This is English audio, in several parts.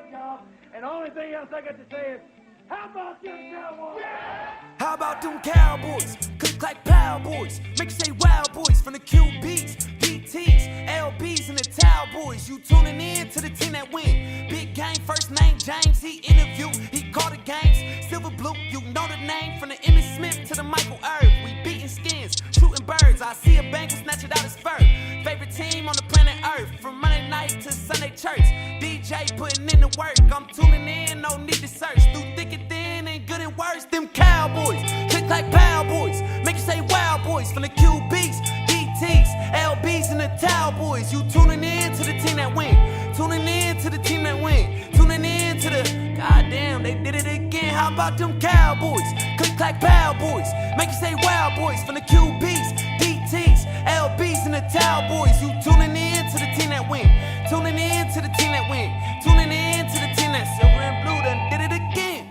good job. And the only thing else I got to say is, how about them Cowboys? Yeah! How about them Cowboys? Click like Power Boys. Make you say Wild Boys from the QBs, DTs, LBs, and the Towel Boys. You tuning in to the team that win. Big game, first name James. He interviewed, he called the games. Silver blue, you know the name. From the Emmitt Smith to the Michael Irv. We beating skins, shooting birds. I see a Bengal snatch it out his fur. Favorite team on the planet Earth. From Monday night to Sunday church. DJ putting in the work. I'm tuning in, no need to search. Through thick and thin and good and worse. Them Cowboys, click like Power Boys. Make you say Wild Boys from the QBs, DTs, LBs, and the Towel Boys. You tuning in to the team that win. Tuning in to the team that win. Tuning in to the goddamn, they did it again. How about them Cowboys? Click like Power Boys. Make you say Wild Boys from the QBs, DTs, LBs, and the Towel Boys. You tuning in to the team that win. Tuning in to the team that win. Tuning in to the team that silver and blue done did it again.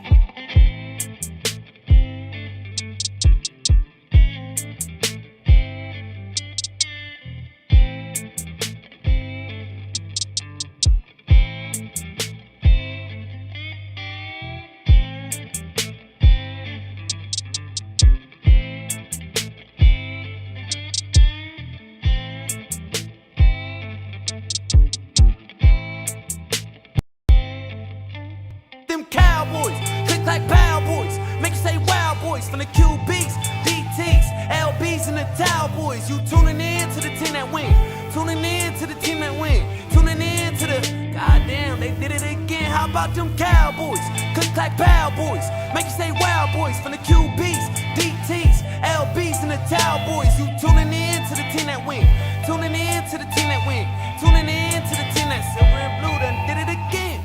Cowboys, click like Power Boys. Make you say Wild Boys from the QBs, DTs, LBs, and the Towel Boys. You tuning in to the team that win. Tuning in to the team that win. Tuning in to the goddamn, they did it again. How about them Cowboys? Click like Power Boys. Make you say Wild Boys from the QBs, DTs, LBs, and the Towel Boys. You tuning in to the team that win. Tuning in to the team that win. Tuning in to the team that silver and blue done did it again.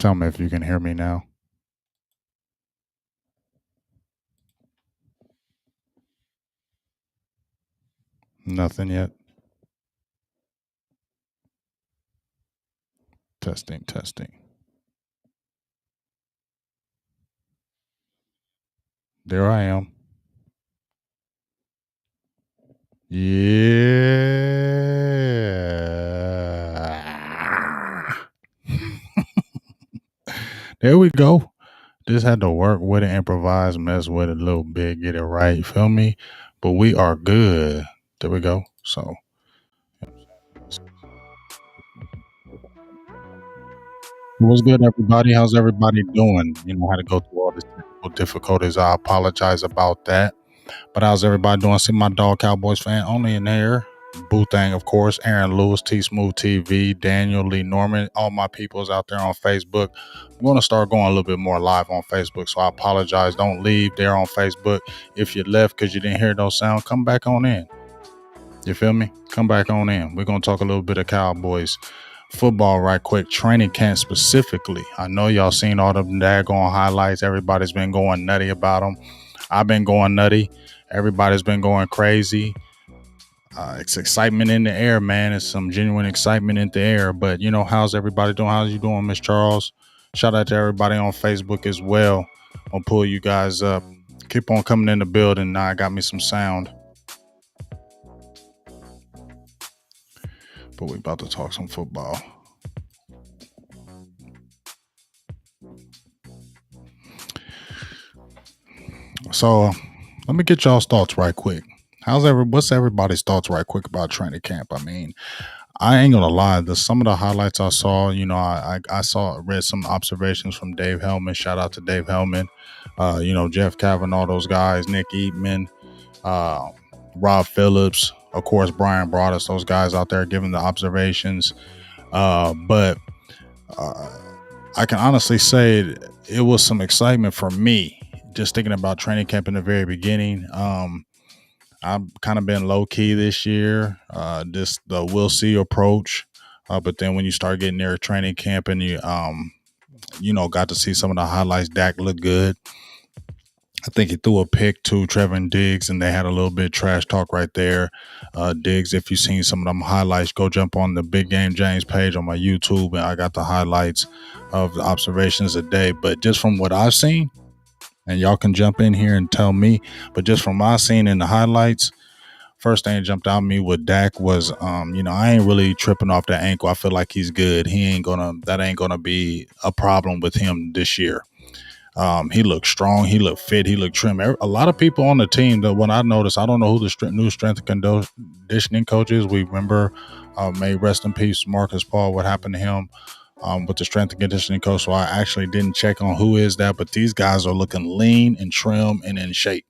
Tell me if you can hear me now. Nothing yet. Testing, testing. There I am. Yeah. There we go. Just had to work with it, improvise, mess with it a little bit, get it right. Feel me? But we are good. There we go. So, what's good, everybody? How's everybody doing? Had to go through all these technical difficulties. I apologize about that. But how's everybody doing? See my dog Cowboys fan only in there. Boo Thang, of course, Aaron Lewis, T Smooth TV, Daniel Lee Norman, all my peoples out there on Facebook. I'm going to start going a little bit more live on Facebook, so I apologize. Don't leave there on Facebook. If you left because you didn't hear those sounds, come back on in. You feel me? Come back on in. We're going to talk a little bit of Cowboys football right quick, training camp specifically. I know y'all seen all the daggone highlights. Everybody's been going nutty about them. I've been going nutty. Everybody's been going crazy. It's excitement in the air, man. It's some genuine excitement in the air. But how's everybody doing? How's you doing, Miss Charles? Shout out to everybody on Facebook as well. I'll pull you guys up. Keep on coming in the building. Now I got me some sound. But we about to talk some football. So let me get y'all's thoughts right quick. What's everybody's thoughts right quick about training camp? I mean, I ain't gonna lie. Some of the highlights I saw, read some observations from Dave Hellman. Shout out to Dave Hellman. Jeff Calvin, all those guys, Nick Eatman, Rob Phillips, of course, Brian Broaddus, those guys out there giving the observations. But I can honestly say it was some excitement for me just thinking about training camp in the very beginning. I've kind of been low key this year, just the we'll see approach. But then when you start getting near training camp and you got to see some of the highlights, Dak looked good. I think he threw a pick to Trevor and Diggs, and they had a little bit of trash talk right there. Diggs, if you've seen some of them highlights, go jump on the Big Game James page on my YouTube, and I got the highlights of the observations a day. But just from what I've seen, and y'all can jump in here and tell me, but just from my scene in the highlights, first thing that jumped out at me with Dak was, I ain't really tripping off that ankle. I feel like he's good. That ain't gonna be a problem with him this year. He looked strong. He looked fit. He looked trim. A lot of people on the team, that when I noticed, I don't know who the new strength and conditioning coach is. We remember, may rest in peace, Marcus Paul, what happened to him with the strength and conditioning coach. So I actually didn't check on who is that, but these guys are looking lean and trim and in shape.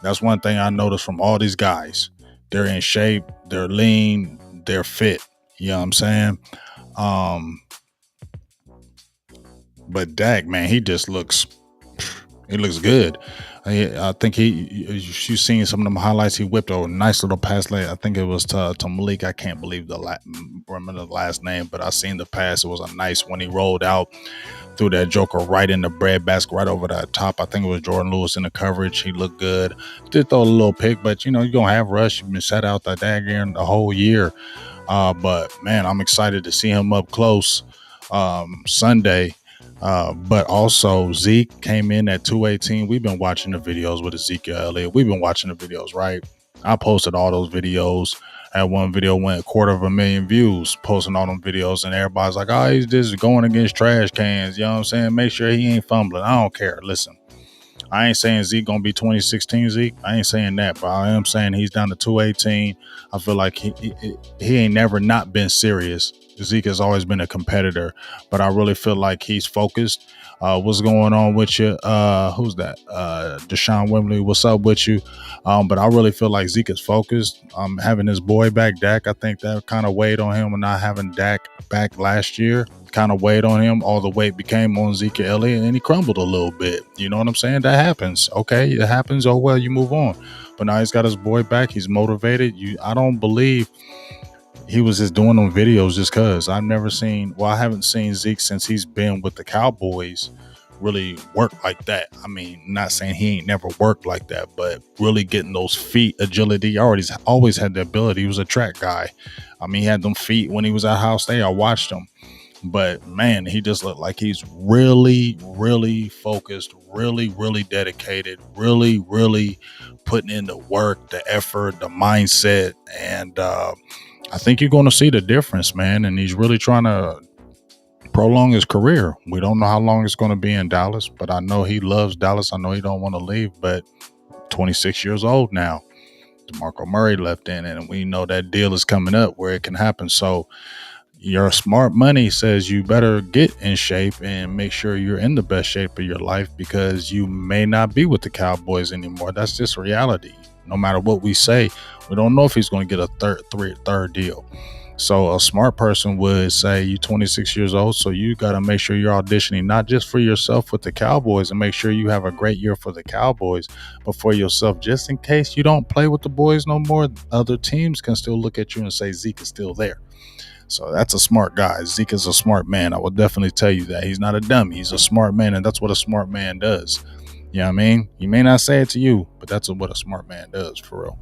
That's one thing I noticed from all these guys. They're in shape. They're lean. They're fit. You know what I'm saying? But Dak, man, he just looks good. I think you've seen some of them highlights. He whipped a nice little pass late. I think it was to Malik. I can't believe remember the last name, but I seen the pass. It was a nice one. He rolled out, threw that joker right in the bread basket, right over the top. I think it was Jordan Lewis in the coverage. He looked good. Did throw a little pick, but you're gonna have rush. You've been set out the daggone the whole year. But man, I'm excited to see him up close Sunday. But also Zeke came in at 218. We've been watching the videos with Ezekiel Elliott. We've been watching the videos, right? I posted all those videos. That one video went 250,000 views, posting all them videos, and everybody's like, oh, he's just going against trash cans. You know what I'm saying? Make sure he ain't fumbling. I don't care. Listen, I ain't saying Zeke gonna be 2016 Zeke. I ain't saying that, but I am saying he's down to 218. I feel like he ain't never not been serious. Zeke has always been a competitor, but I really feel like he's focused. What's going on with you? Who's that? Deshaun Wembley, what's up with you? But I really feel like Zeke is focused. Having his boy back, Dak, I think that kind of weighed on him, and not having Dak back last year kind of weighed on him. All the weight became on Ezekiel Elliott, and he crumbled a little bit. You know what I'm saying? That happens. Okay, it happens. Oh, well, you move on. But now he's got his boy back. He's motivated. I don't believe he was just doing them videos just cause I haven't seen Zeke since he's been with the Cowboys really work like that. I mean, not saying he ain't never worked like that, but really getting those feet, agility. He always had the ability. He was a track guy. I mean, he had them feet when he was at Ohio State. I watched him. But man, he just looked like he's really, really focused, really, really dedicated, really, really putting in the work, the effort, the mindset. And I think you're going to see the difference, man. And he's really trying to prolong his career. We don't know how long it's going to be in Dallas, but I know he loves Dallas. I know he don't want to leave, but 26 years old now. DeMarco Murray left in it, and we know that deal is coming up where it can happen. So your smart money says you better get in shape and make sure you're in the best shape of your life, because you may not be with the Cowboys anymore. That's just reality. No matter what we say, we don't know if he's going to get a third deal. So a smart person would say you're 26 years old, so you got to make sure you're auditioning not just for yourself with the Cowboys and make sure you have a great year for the Cowboys, but for yourself, just in case you don't play with the boys no more. Other teams can still look at you and say Zeke is still there. So that's a smart guy. Zeke is a smart man. I will definitely tell you that. He's not a dummy. He's a smart man, and that's what a smart man does. You know what I mean? He may not say it to you, but that's what a smart man does, for real.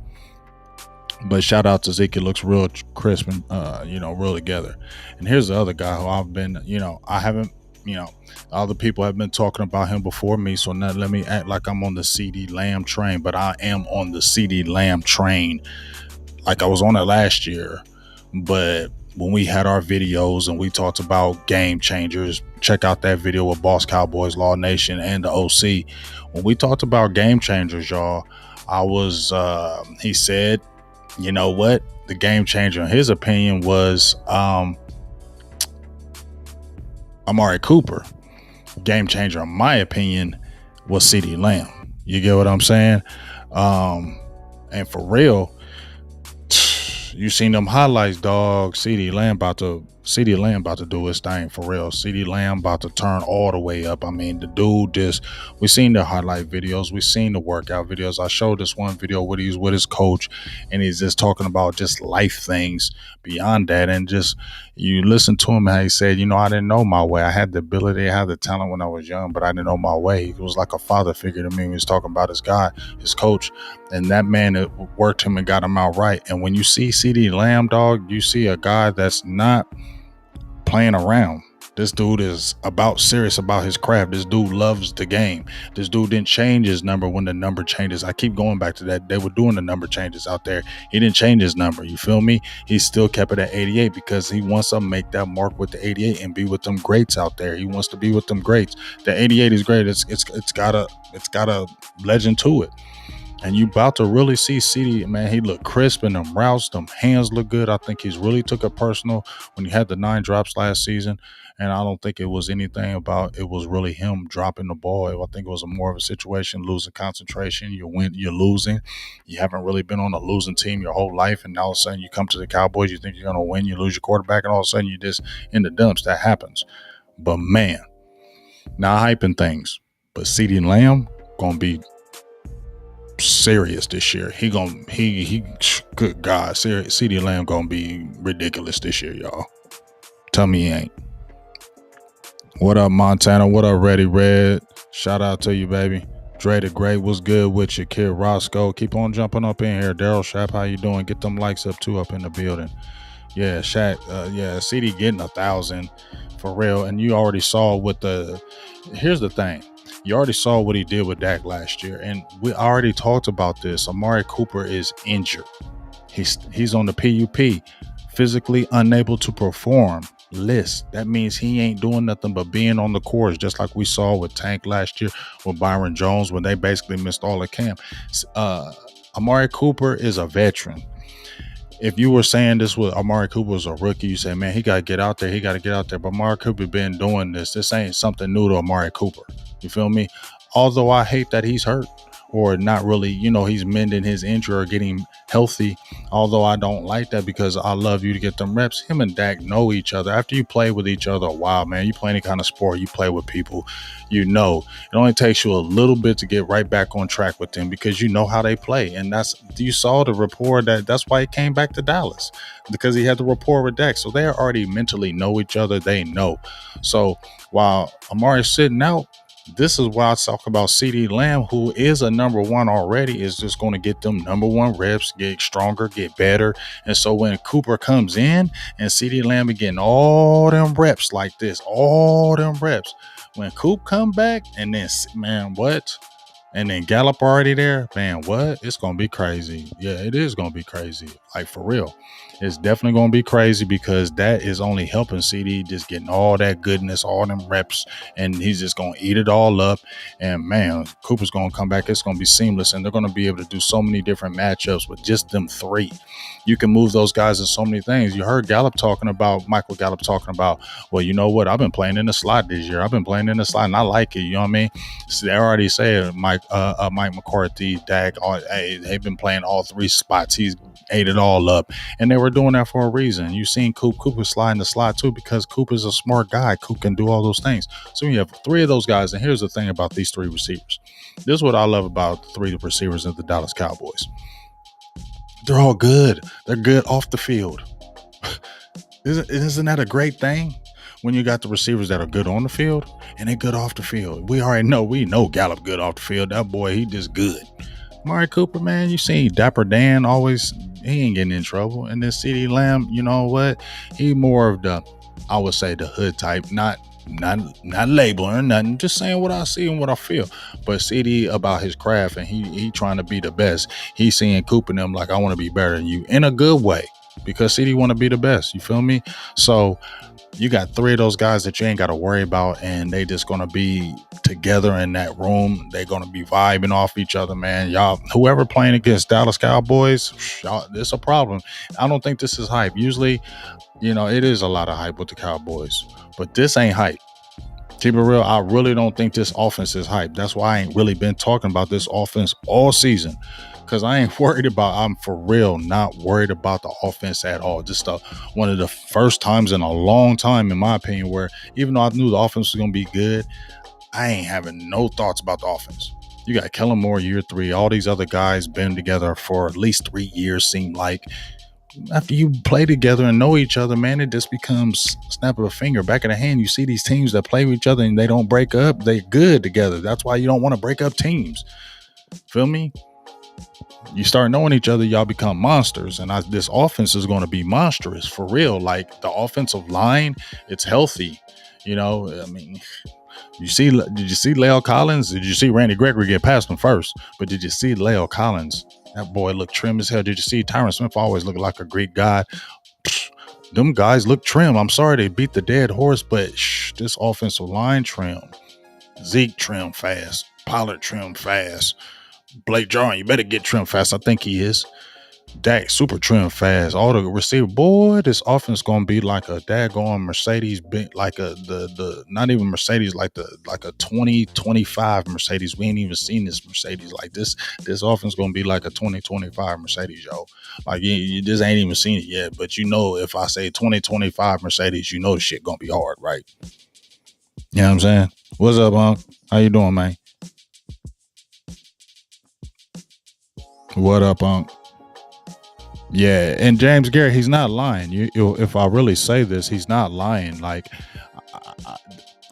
But shout out to Zeke. It looks real crisp and, real together. And here's the other guy who I've been, I haven't, other people have been talking about him before me. So now let me act like I'm on the CeeDee Lamb train, but I am on the CeeDee Lamb train like I was on it last year. But when we had our videos and we talked about game changers, check out that video with Boss Cowboys, Law Nation, and the OC. When we talked about game changers, y'all, he said, you know what? The game changer, in his opinion, was Amari Cooper. Game changer, in my opinion, was CeeDee Lamb. You get what I'm saying? And for real, you seen them highlights, dog. CeeDee Lamb about to do his thing, for real. CeeDee Lamb about to turn all the way up. I mean, the dude we seen the highlight videos, we seen the workout videos. I showed this one video where he's with his coach and he's just talking about just life things beyond that. And just, you listen to him, how he said, I didn't know my way. I had the ability, I had the talent when I was young, but I didn't know my way. He was like a father figure to me. He was talking about his guy, his coach, and that man worked him and got him out right. And when you see CeeDee Lamb, dog, you see a guy that's not playing around. This dude is serious about his craft. This dude loves the game. This dude didn't change his number when the number changes. I keep going back to that. They were doing the number changes out there. He didn't change his number. You feel me? He still kept it at 88 because he wants to make that mark with the 88 and be with them greats out there. He wants to be with them greats. The 88 is great. It's got a legend to it. And you about to really see CeeDee, man, he looked crisp in them routes. Them hands look good. I think he's really took it personal when he had the 9 drops last season. And I don't think it was anything about, it was really him dropping the ball. I think it was more of a situation, losing concentration. You're losing. You haven't really been on a losing team your whole life. And all of a sudden you come to the Cowboys, you think you're going to win. You lose your quarterback, and all of a sudden you're just in the dumps. That happens. But man, not hyping things. But CeeDee Lamb going to be serious this year. Good God, CeeDee Lamb gonna be ridiculous this year, y'all. Tell me he ain't. What up, Montana? What up, Ready Red? Shout out to you, baby. Dre the Great, what's good with you? Kid Roscoe, keep on jumping up in here. Daryl Shap, how you doing? Get them likes up too up in the building. Yeah, Shaq. CeeDee getting 1,000 for real. And you already saw here's the thing. You already saw what he did with Dak last year, and we already talked about this. Amari Cooper is injured. He's on the PUP, physically unable to perform list. That means he ain't doing nothing but being on the course, just like we saw with Tank last year with Byron Jones when they basically missed all the camp. Amari Cooper is a veteran. If you were saying this with Amari Cooper was a rookie, you say, man, he got to get out there. He got to get out there. But Amari Cooper been doing this. This ain't something new to Amari Cooper. You feel me? Although I hate that he's hurt. or not really, he's mending his injury or getting healthy. Although I don't like that because I love you to get them reps. Him and Dak know each other. After you play with each other a while, man, you play any kind of sport, you play with people, it only takes you a little bit to get right back on track with them because you know how they play. And you saw the rapport that's why he came back to Dallas, because he had the rapport with Dak. So they already mentally know each other. They know. So while Amari's sitting out, this is why I talk about CeeDee Lamb, who is a number one already, is just going to get them number one reps, get stronger, get better. And so when Cooper comes in and CeeDee Lamb is getting all them reps like this, all them reps, when Coop come back and then, man, what? And then Gallup already there, man, what? It's going to be crazy. Yeah, it is going to be crazy. Like, for real. It's definitely going to be crazy because that is only helping CeeDee just getting all that goodness, all them reps, and he's just going to eat it all up. And, man, Cooper's going to come back. It's going to be seamless, and they're going to be able to do so many different matchups with just them three. You can move those guys in so many things. You heard Michael Gallup talking about, well, you know what? I've been playing in the slot this year. I've been playing in the slot, and I like it. You know what I mean? So they already said Mike McCarthy, Dak, they've been playing all three spots. He's ate it all up, and they were doing that for a reason. You seen Coop was sliding the slot too because Coop is a smart guy. Coop can do all those things. So you have three of those guys, and here's the thing about these three receivers. This is what I love about the three receivers of the Dallas Cowboys. They're all good. They're good off the field. Isn't that a great thing? When you got the receivers that are good on the field and they're good off the field. We know Gallup good off the field. That boy, he just good. Amari Cooper, man, you seen Dapper Dan always, he ain't getting in trouble. And then CeeDee Lamb, you know what? He more of the, I would say, the hood type, not labeling or nothing, just saying what I see and what I feel. But CeeDee about his craft, and he trying to be the best. He's seeing Cooper and them like, I want to be better than you in a good way because CeeDee want to be the best. You feel me? So you got three of those guys that you ain't got to worry about, and they just going to be together in that room. They're going to be vibing off each other, man. Y'all, whoever playing against Dallas Cowboys, it's a problem. I don't think this is hype. Usually, it is a lot of hype with the Cowboys, but this ain't hype. Keep it real, I really don't think this offense is hype. That's why I ain't really been talking about this offense all season. Because I'm for real not worried about the offense at all. Just one of the first times in a long time, in my opinion, where even though I knew the offense was going to be good, I ain't having no thoughts about the offense. You got Kellen Moore year 3. All these other guys been together for at least 3 years, seem like. After you play together and know each other, man, it just becomes snap of a finger, back of the hand. You see these teams that play with each other and they don't break up. They're good together. That's why you don't want to break up teams. Feel me? You start knowing each other, y'all become monsters. And this offense is going to be monstrous for real. Like the offensive line, it's healthy. I mean, did you see La'el Collins? Did you see Randy Gregory get past him first? But did you see La'el Collins? That boy looked trim as hell. Did you see Tyron Smith always looked like a Greek god? Them guys look trim. I'm sorry they beat the dead horse, but this offensive line trim. Zeke trim fast. Pollard trim fast. Blake Jarwin, you better get trim fast. I think he is. Dak super trim fast. All the receiver, boy, this offense gonna be like a daggone Mercedes, like the not even Mercedes, like a 2025 Mercedes. We ain't even seen this Mercedes like this. This offense gonna be like a 2025 Mercedes, yo. Like you just ain't even seen it yet. But if I say 2025 Mercedes, the shit gonna be hard, right? You know what I'm saying? What's up, Unc? How you doing, man? What up, Unc? Yeah, and James Garrett, he's not lying. If I really say this, he's not lying. Like,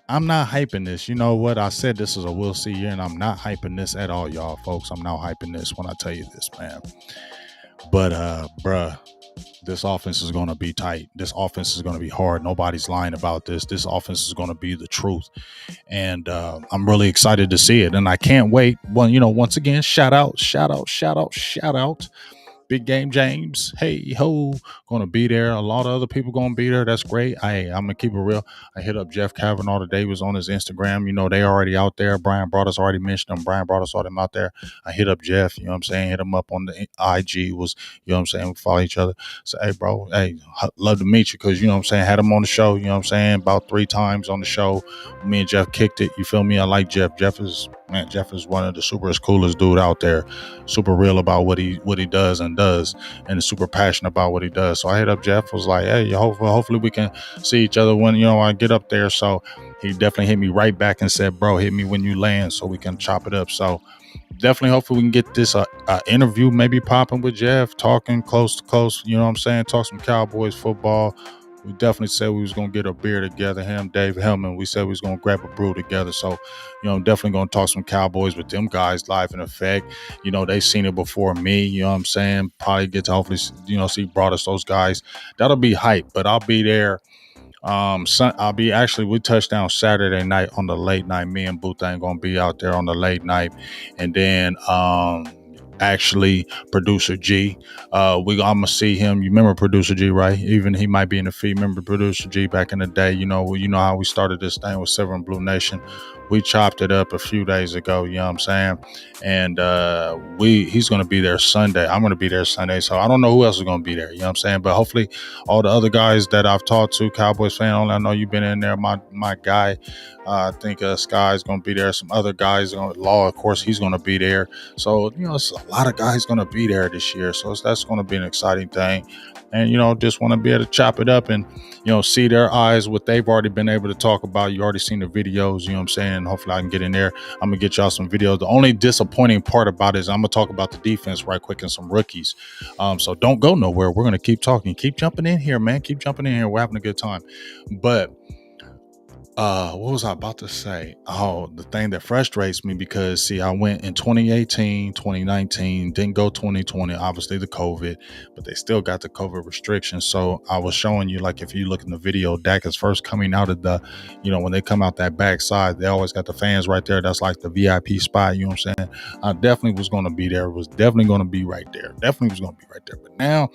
I'm not hyping this. You know what? I said this is a we'll see year, and I'm not hyping this at all, y'all, folks. I'm not hyping this when I tell you this, man. But, bruh, this offense is going to be tight. This offense is going to be hard. Nobody's lying about this. This offense is going to be the truth. And I'm really excited to see it. And I can't wait. Well, once again, shout out. Big Game James, hey ho, gonna be there. A lot of other people gonna be there. That's great. I'm gonna keep it real. I hit up Jeff Kavanaugh today. He was on his Instagram. They already out there. Brian Broaddus already mentioned him. Brian Broaddus saw them out there. I hit up Jeff. You know what I'm saying? Hit him up on the IG. We follow each other. So hey, bro, love to meet you because had him on the show. About 3 times on the show. Me and Jeff kicked it. You feel me? I like Jeff. Jeff is Man, Jeff is one of the superest, coolest dude out there. Super real about what he does, and is super passionate about what he does. So I hit up Jeff, was like, hey, hopefully we can see each other when I get up there. So he definitely hit me right back and said, bro, hit me when you land so we can chop it up. So definitely, hopefully we can get this interview maybe popping with Jeff, talking close to close. You know what I'm saying? Talk some Cowboys football. We definitely said we was gonna get a beer together. Him, Dave Hellman. We said we was gonna grab a brew together. So, definitely gonna talk some Cowboys with them guys live in effect. They seen it before me. You know what I'm saying? Probably get to hopefully see brought us those guys. That'll be hype. But I'll be there. I'll be actually, we touched down Saturday night on the late night. Me and Booth ain't gonna be out there on the late night, and then actually producer G, I'm gonna see him. You remember producer G, right? Even he might be in the feed. Remember producer G back in the day? You know how we started this thing with Silver and Blue Nation. We chopped it up a few days ago. You know what I'm saying? And he's gonna be there Sunday. I'm gonna be there Sunday. So I don't know who else is gonna be there. You know what I'm saying? But hopefully all the other guys that I've talked to, Cowboys fan only. I know you've been in there. My guy, I think Sky's gonna be there. Some other guys, Law, of course, he's gonna be there. So it's a lot of guys gonna be there this year. So that's gonna be an exciting thing. And just want to be able to chop it up and see their eyes, what they've already been able to talk about. You already seen the videos. You know what I'm saying? Hopefully I can get in there. I'm gonna get y'all some videos. The only disappointing part about it is I'm gonna talk about the defense right quick and some rookies. So don't go nowhere. We're gonna keep talking. Keep jumping in here, man. Keep jumping in here. We're having a good time. But what was I about to say? Oh, the thing that frustrates me, because see, I went in 2018, 2019, didn't go 2020, obviously the COVID, but they still got the COVID restrictions. So I was showing you, like, if you look in the video, Dak is first coming out of the, when they come out that back side, they always got the fans right there. That's like the VIP spot. You know what I'm saying? I definitely was going to be there. Was definitely going to be right there. Definitely was going to be right there. But now,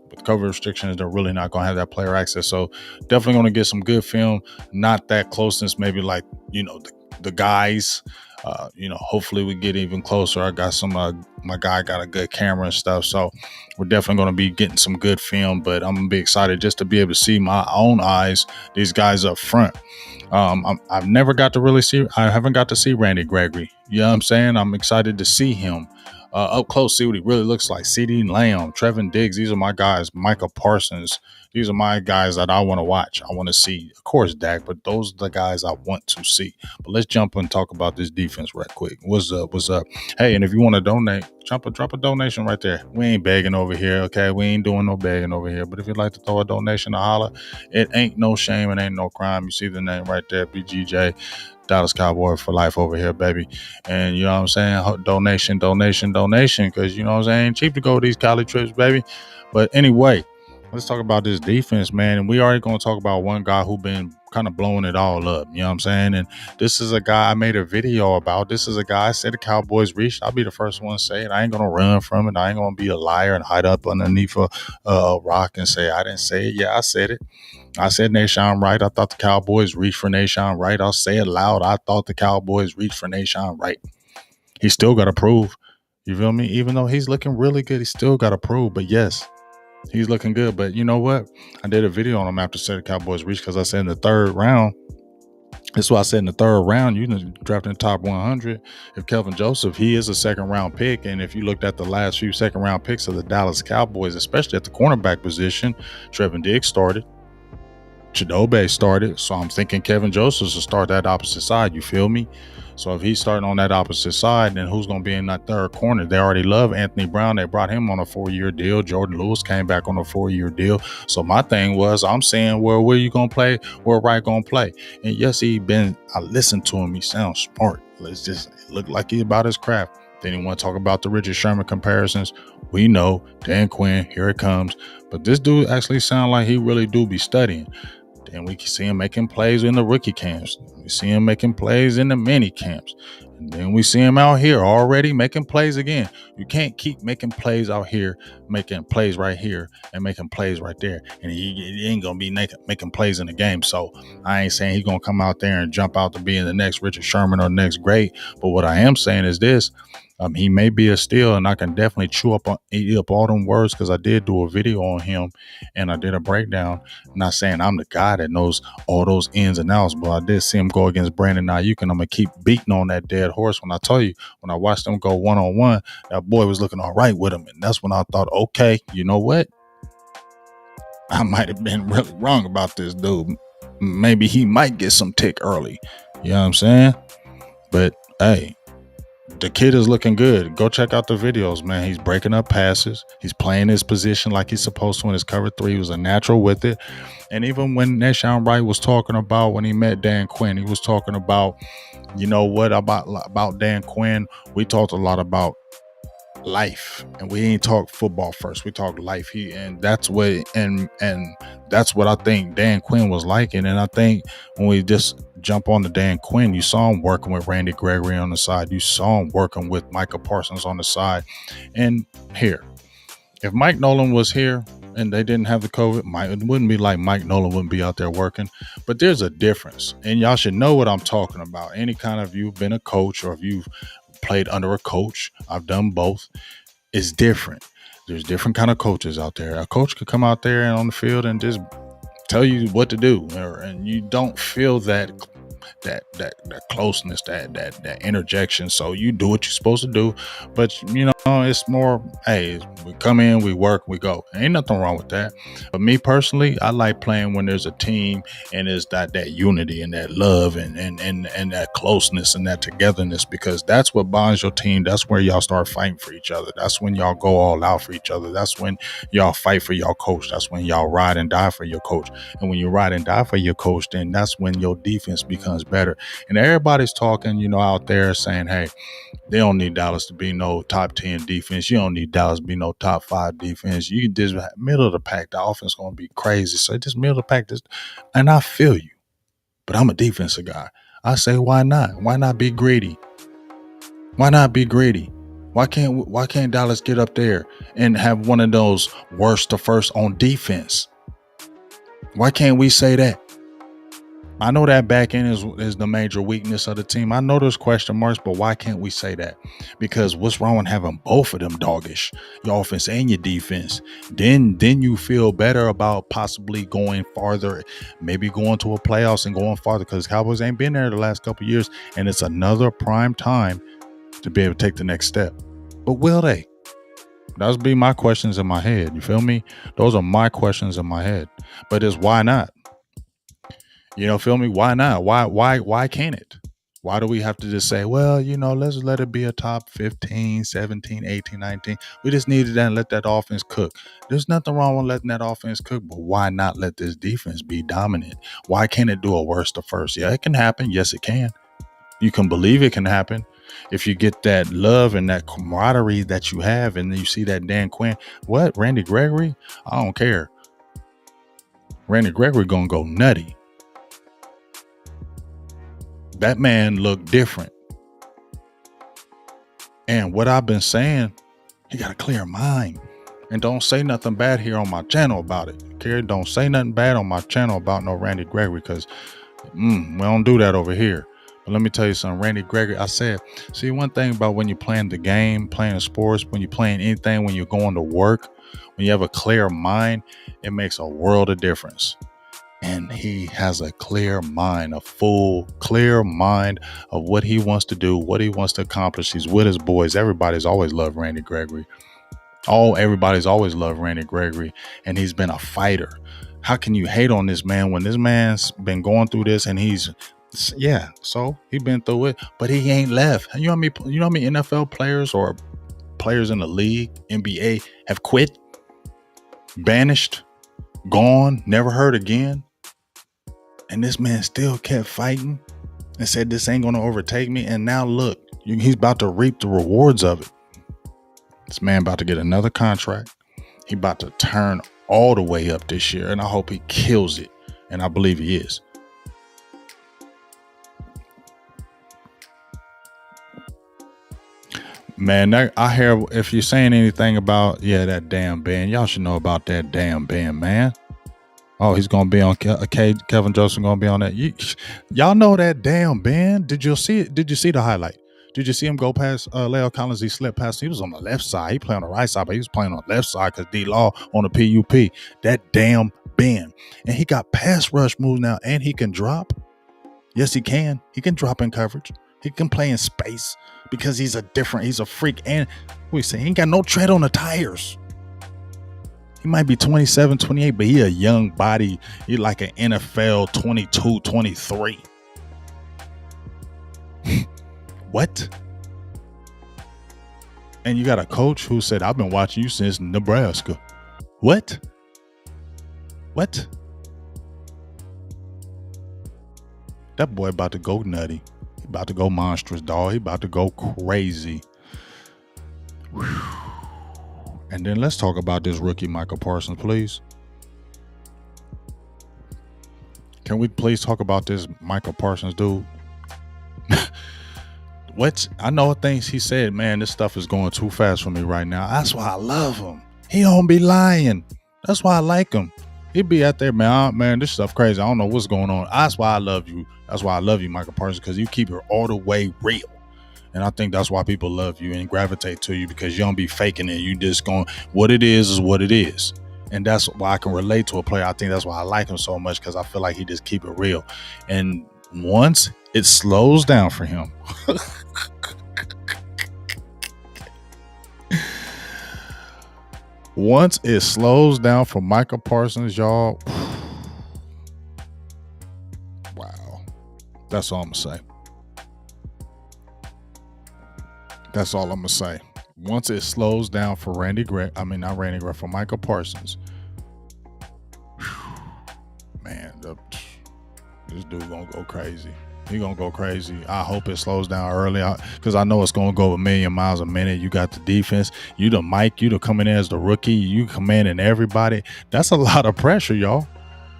with COVID restrictions, they're really not going to have that player access. So definitely going to get some good film. Not that closeness, maybe like, the guys. Hopefully we get even closer. I got some, my guy got a good camera and stuff. So we're definitely going to be getting some good film. But I'm going to be excited just to be able to see my own eyes these guys up front. I've never got to really see, I haven't got to see Randy Gregory. You know what I'm saying? I'm excited to see him up close, see what he really looks like. CeeDee Lamb, Trevin Diggs, these are my guys. Micah Parsons, these are my guys that I want to watch. I want to see, of course, Dak, but those are the guys I want to see. But let's jump and talk about this defense right quick. What's up? What's up? Hey, and if you want to donate, drop a donation right there. We ain't begging over here, okay? We ain't doing no begging over here. But if you'd like to throw a donation to holla, it ain't no shame, it ain't no crime. You see the name right there, BGJ. Dallas Cowboy for life over here, baby. And you know what I'm saying? Donation, because you know what I'm saying? Cheap to go these college trips, baby. But anyway, let's talk about this defense, man. And we already going to talk about one guy who been kind of blowing it all up. You know what I'm saying? And this is a guy I made a video about. This is a guy I said the Cowboys reached. I'll be the first one to say it. I ain't going to run from it. I ain't going to be a liar and hide up underneath a rock and say I didn't say it. Yeah, I said it. I said Nahshon Wright. I thought the Cowboys reached for Nahshon Wright. I'll say it loud. I thought the Cowboys reached for Nahshon Wright. He still got to prove. You feel me? Even though he's looking really good, he still got to prove. But yes, he's looking good. But you know what? I did a video on him after said the Cowboys reached, because I said in the third round. That's why I said in the third round, you can draft in the top 100. If Kelvin Joseph, he is a second round pick. And if you looked at the last few second round picks of the Dallas Cowboys, especially at the cornerback position, Trevin Diggs started. Chidobe started, so I'm thinking Kevin Joseph will start that opposite side. You feel me? So if he's starting on that opposite side, then who's going to be in that third corner? They already love Anthony Brown. They brought him on a 4-year deal. Jordan Lewis came back on a 4-year deal. So my thing was, I'm saying, well, where you going to play? Where Wright going to play? And yes, I listened to him. He sounds smart. It look like he's about his craft. Then you want to talk about the Richard Sherman comparisons. We know Dan Quinn, here it comes. But this dude actually sounds like he really do be studying. Then we can see him making plays in the rookie camps. We see him making plays in the mini camps. And then we see him out here already making plays again. You can't keep making plays out here, making plays right here, and making plays right there. And he ain't going to be making plays in the game. So I ain't saying he's going to come out there and jump out to being the next Richard Sherman or the next great. But what I am saying is this. He may be a steal, and I can definitely eat up all them words because I did do a video on him and I did a breakdown. I'm not saying I'm the guy that knows all those ins and outs, but I did see him go against Brandon Ayuk, and I'm gonna keep beating on that dead horse. When I tell you, when I watched him go 1-on-1, that boy was looking all right with him, and that's when I thought, okay, you know what? I might have been really wrong about this dude. Maybe he might get some tick early. You know what I'm saying? But hey, the kid is looking good. Go check out the videos, man. He's breaking up passes. He's playing his position like he's supposed to in his cover 3. He was a natural with it. And even when Neshaun Wright was talking about when he met Dan Quinn, he was talking about, you know what, about Dan Quinn. We talked a lot about life, and we ain't talk football first. We talk life. And that's what that's what I think Dan Quinn was liking. And I think when we just jump on to Dan Quinn, you saw him working with Randy Gregory on the side. You saw him working with Micah Parsons on the side. And here, if Mike Nolan was here and they didn't have the COVID, it wouldn't be like Mike Nolan wouldn't be out there working. But there's a difference, and y'all should know what I'm talking about. Any kind of, you've been a coach or if you've played under a coach, I've done both. It's different. There's different kind of coaches out there. A coach could come out there and on the field and just tell you what to do, and you don't feel that closeness, that interjection. So you do what you're supposed to do, but you know, it's more, hey, we come in, we work, we go. Ain't nothing wrong with that. But me personally, I like playing when there's a team and there's that unity and that love and that closeness and that togetherness, because that's what bonds your team. That's where y'all start fighting for each other. That's when y'all go all out for each other. That's when y'all fight for your coach. That's when y'all ride and die for your coach. And when you ride and die for your coach, then that's when your defense becomes better. And everybody's talking, you know, out there saying, hey, they don't need Dallas to be no top 10 defense. You don't need Dallas to be no top 5 defense. You just middle of the pack. The offense going to be crazy. So just middle of the pack. And I feel you, but I'm a defensive guy. I say, why not? Why not be greedy? Why not be greedy? Why can't Dallas get up there and have one of those worst to first on defense? Why can't we say that? I know that back end is the major weakness of the team. I know there's question marks, but why can't we say that? Because what's wrong with having both of them doggish, your offense and your defense? Then you feel better about possibly going farther, maybe going to a playoffs and going farther, because Cowboys ain't been there the last couple of years, and it's another prime time to be able to take the next step. But will they? Those be my questions in my head. You feel me? Those are my questions in my head. But it's why not? You know, feel me? Why not? Why can't it? Why do we have to just say, well, you know, let's let it be a top 15, 17, 18, 19. We just needed that and let that offense cook. There's nothing wrong with letting that offense cook, but why not let this defense be dominant? Why can't it do a worst to first? Yeah, it can happen. Yes, it can. You can believe it can happen. If you get that love and that camaraderie that you have, and you see that Dan Quinn, what? Randy Gregory? I don't care. Randy Gregory gonna go nutty. That man looked different. And what I've been saying, he got a clear mind. And don't say nothing bad here on my channel about it. Okay? Don't say nothing bad on my channel about no Randy Gregory, because we don't do that over here. But let me tell you something, Randy Gregory, I said, see, one thing about when you're playing the game, playing sports, when you're playing anything, when you're going to work, when you have a clear mind, it makes a world of difference. And he has a clear mind, a full, clear mind of what he wants to do, what he wants to accomplish. He's with his boys. Everybody's always loved Randy Gregory. Everybody's always loved Randy Gregory. And he's been a fighter. How can you hate on this man when this man's been going through this, and he's been through it, but he ain't left. You know how many NFL players or players in the league, NBA, have quit, banished, gone, never heard again? And this man still kept fighting and said, this ain't going to overtake me. And now look, he's about to reap the rewards of it. This man about to get another contract. He about to turn all the way up this year. And I hope he kills it. And I believe he is. Man, I hear, if you're saying anything about, that damn band, y'all should know about that damn band, man. Oh, he's going to be on Kevin Joseph going to be on that. Y'all know that damn band. Did you see it? Did you see the highlight? Did you see him go past Leo Collins? He slipped past. He was on the left side. He played on the right side, but he was playing on the left side because D Law on the PUP. That damn bend. And he got pass rush moves now, and he can drop. Yes, he can. He can drop in coverage. He can play in space because he's a freak. And we say he ain't got no tread on the tires. He might be 27, 28, but he a young body. He like an NFL 22, 23. What? And you got a coach who said, I've been watching you since Nebraska. What? What? That boy about to go nutty. He about to go monstrous, dog. He about to go crazy. Whew. And then let's talk about this rookie Michael Parsons, please. Can we please talk about this Michael Parsons dude? What? I know things he said, man, this stuff is going too fast for me right now. That's why I love him. He don't be lying. That's why I like him. He be out there, man, this stuff crazy. I don't know what's going on. That's why I love you. That's why I love you, Michael Parsons, because you keep it all the way real. And I think that's why people love you and gravitate to you, because you don't be faking it. You just going, what it is what it is. And that's why I can relate to a player. I think that's why I like him so much, because I feel like he just keep it real. And once it slows down for him, once it slows down for Michael Parsons, y'all, wow. That's all I'm going to say. That's all I'm going to say. Once it slows down for for Michael Parsons, man, this dude going to go crazy. He going to go crazy. I hope it slows down early, because I know it's going to go a million miles a minute. You got the defense. You the Mike. You the coming in as the rookie. You commanding everybody. That's a lot of pressure, y'all.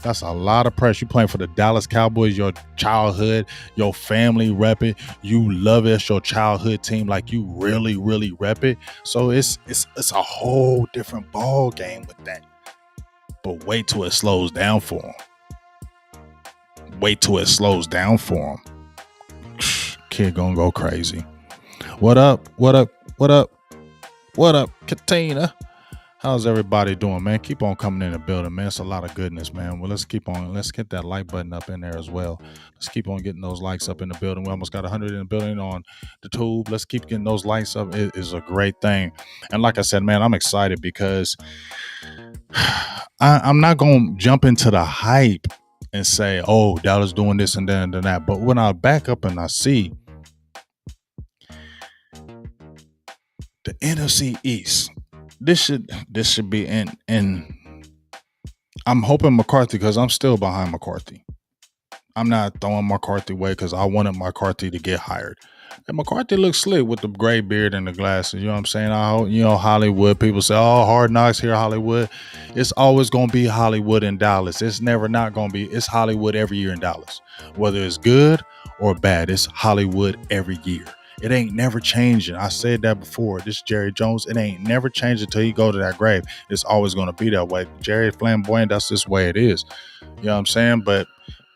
That's a lot of pressure. You playing for the Dallas Cowboys, your childhood, your family rep it. You love it. It's your childhood team. Like, you really, really rep it. So it's a whole different ball game with that. But wait till it slows down for him. Wait till it slows down for him. Kid gonna go crazy. What up? What up? What up? What up, Katina? How's everybody doing, man? Keep on coming in the building, man. It's a lot of goodness, man. Well, let's get that like button up in there as well. Let's keep on getting those likes up in the building. We almost got 100 in the building on the tube. Let's keep getting those likes up. It is a great thing. And like I said, man, I'm excited because I'm not going to jump into the hype and say, oh, Dallas doing this and then and that. But when I back up and I see the NFC East, this should be in. I'm hoping McCarthy, because I'm still behind McCarthy. I'm not throwing McCarthy away because I wanted McCarthy to get hired. And McCarthy looks slick with the gray beard and the glasses. You know what I'm saying? Hollywood. People say, oh, Hard Knocks here, Hollywood. It's always going to be Hollywood in Dallas. It's never not going to be. It's Hollywood every year in Dallas. Whether it's good or bad, it's Hollywood every year. It ain't never changing. I said that before. This is Jerry Jones. It ain't never changing until he go to that grave. It's always going to be that way. Jerry Flamboyant, that's just the way it is. You know what I'm saying? But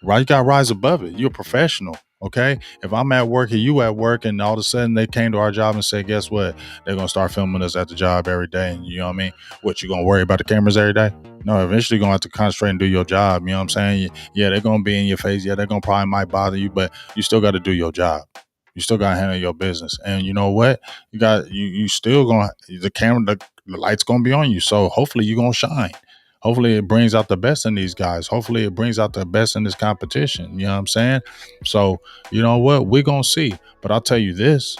you got to rise above it. You're a professional. Okay, if I'm at work and you at work, and all of a sudden they came to our job and said, guess what? They're going to start filming us at the job every day. And you know what I mean? What, you going to worry about the cameras every day? No, eventually you're going to have to concentrate and do your job. You know what I'm saying? Yeah, they're going to be in your face. Yeah, they're going to probably might bother you, but you still got to do your job. You still got to handle your business. And you know what? You still going to, the light's going to be on you. So hopefully you're going to shine. Hopefully it brings out the best in these guys. Hopefully it brings out the best in this competition. You know what I'm saying? So, you know what? We're going to see. But I'll tell you this.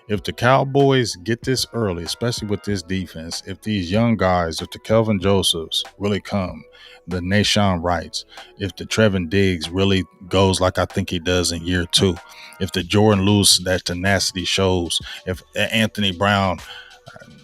If the Cowboys get this early, especially with this defense, if these young guys, if the Kelvin Josephs really come, the Nashawn Wrights, if the Trevin Diggs really goes like I think he does in year 2, if the Jordan Lewis, that tenacity shows, if Anthony Brown,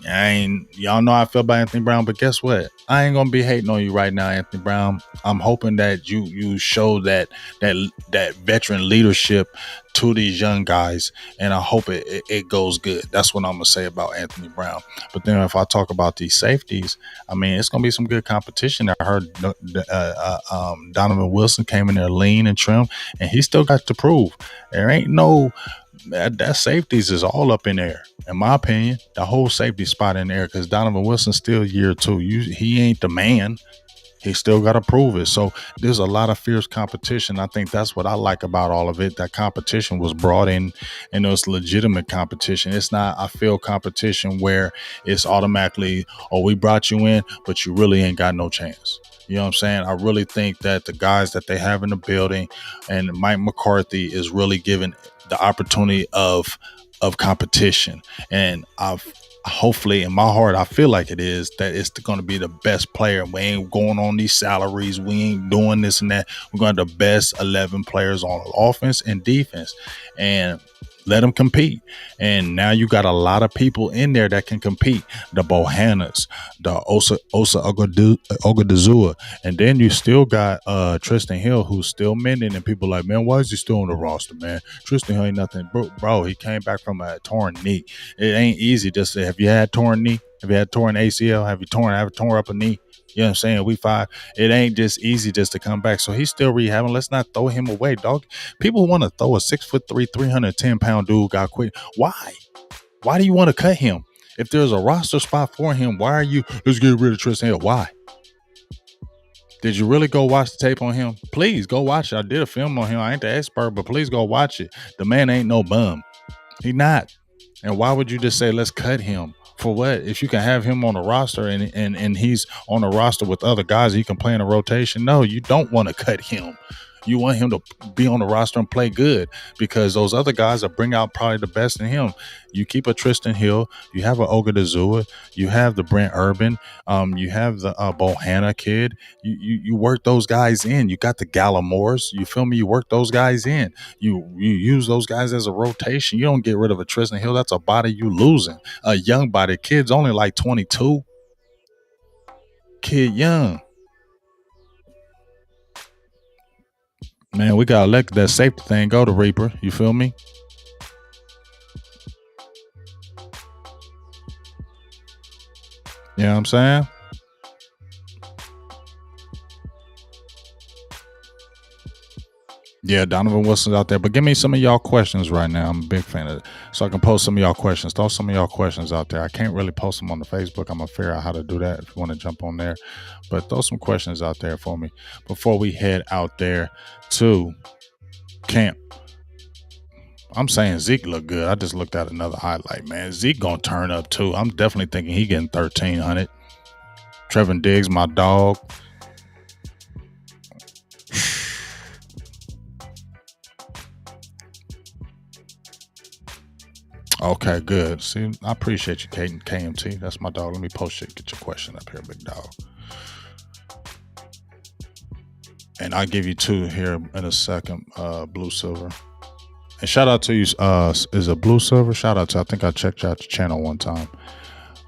y'all know how I feel about Anthony Brown, but guess what? I ain't gonna be hating on you right now, Anthony Brown. I'm hoping that you show that veteran leadership to these young guys, and I hope it goes good. That's what I'm gonna say about Anthony Brown. But then if I talk about these safeties, I mean, it's gonna be some good competition. I heard Donovan Wilson came in there lean and trim, and he still got to prove. There ain't no That safeties is all up in there. In my opinion, the whole safety spot in there because Donovan Wilson's still year two. He ain't the man. He still got to prove it. So there's a lot of fierce competition. I think that's what I like about all of it. That competition was brought in and it was legitimate competition. It's not, I feel, competition where it's automatically, oh, we brought you in, but you really ain't got no chance. You know what I'm saying? I really think that the guys that they have in the building and Mike McCarthy is really given the opportunity of competition. And I've hopefully in my heart I feel like it is that it's going to be the best player. We ain't going on these salaries, we ain't doing this and that. We're going to have the best 11 players on offense and defense and let them compete. And now you got a lot of people in there that can compete. The Bohannas, the Osa Ogadazua, and then you still got Tristan Hill, who's still mending. And people like, man, why is he still on the roster, man? Tristan Hill ain't nothing, bro. He came back from a torn knee. It ain't easy. Just have you had torn knee? Have you had torn ACL? Have you torn up a knee? You know what I'm saying? We five. It ain't just easy just to come back. So he's still rehabbing. Let's not throw him away, dog. People want to throw a 6'3", 310-pound dude got quit. Why? Why do you want to cut him? If there's a roster spot for him, why are you? Let's get rid of Tristan Hill. Why? Did you really go watch the tape on him? Please go watch it. I did a film on him. I ain't the expert, but please go watch it. The man ain't no bum. He not. And why would you just say, let's cut him? For what? If you can have him on the roster and he's on the roster with other guys, he can play in a rotation. No, you don't want to cut him. You want him to be on the roster and play good because those other guys will bring out probably the best in him. You keep a Tristan Hill, you have an Ogadazua, you have the Brent Urban, you have the Bohanna kid. You work those guys in. You got the Gallimores. You feel me? You work those guys in. You use those guys as a rotation. You don't get rid of a Tristan Hill. That's a body you losing. A young body. Kid's only like 22. Kid young. Man, we gotta let that safety thing go to Reaper. You feel me? You know what I'm saying? Yeah, Donovan Wilson's out there. But give me some of y'all questions right now. I'm a big fan of it. So I can post some of y'all questions. Throw some of y'all questions out there. I can't really post them on the Facebook. I'm going to figure out how to do that if you want to jump on there. But throw some questions out there for me before we head out there to camp. I'm saying Zeke look good. I just looked at another highlight, man. Zeke going to turn up too. I'm definitely thinking he getting 1,300. Trevor Diggs, my dog. Okay, good. See, I appreciate you, KMT. That's my dog. Let me post it. Get your question up here, big dog. And I'll give you two here in a second, Blue Silver. And shout out to you, is it Blue Silver? Shout out to, I think I checked out your channel one time.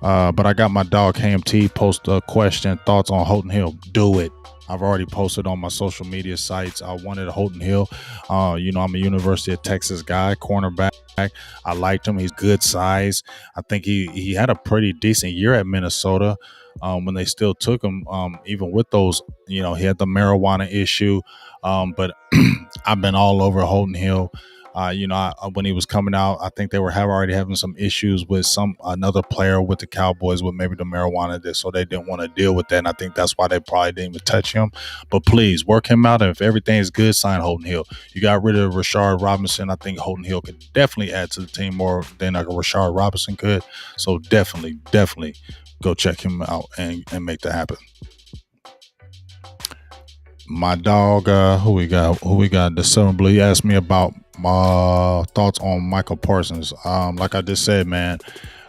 But I got my dog KMT post a question, thoughts on Holton Hill. Do it. I've already posted on my social media sites. I wanted Holton Hill. I'm a University of Texas guy, cornerback. I liked him. He's good size. I think he had a pretty decent year at Minnesota when they still took him, even with those, he had the marijuana issue. But I've been all over Holton Hill. When he was coming out, I think they were already having some issues with another player with the Cowboys with maybe the marijuana, so they didn't want to deal with that. And I think that's why they probably didn't even touch him. But please work him out. And if everything is good, sign Holton Hill. You got rid of Rashard Robinson. I think Holton Hill could definitely add to the team more than like a Rashard Robinson could. So definitely go check him out and make that happen. My dog, who we got? The Silver Blue. He asked me about my thoughts on Michael Parsons. Like I just said, man,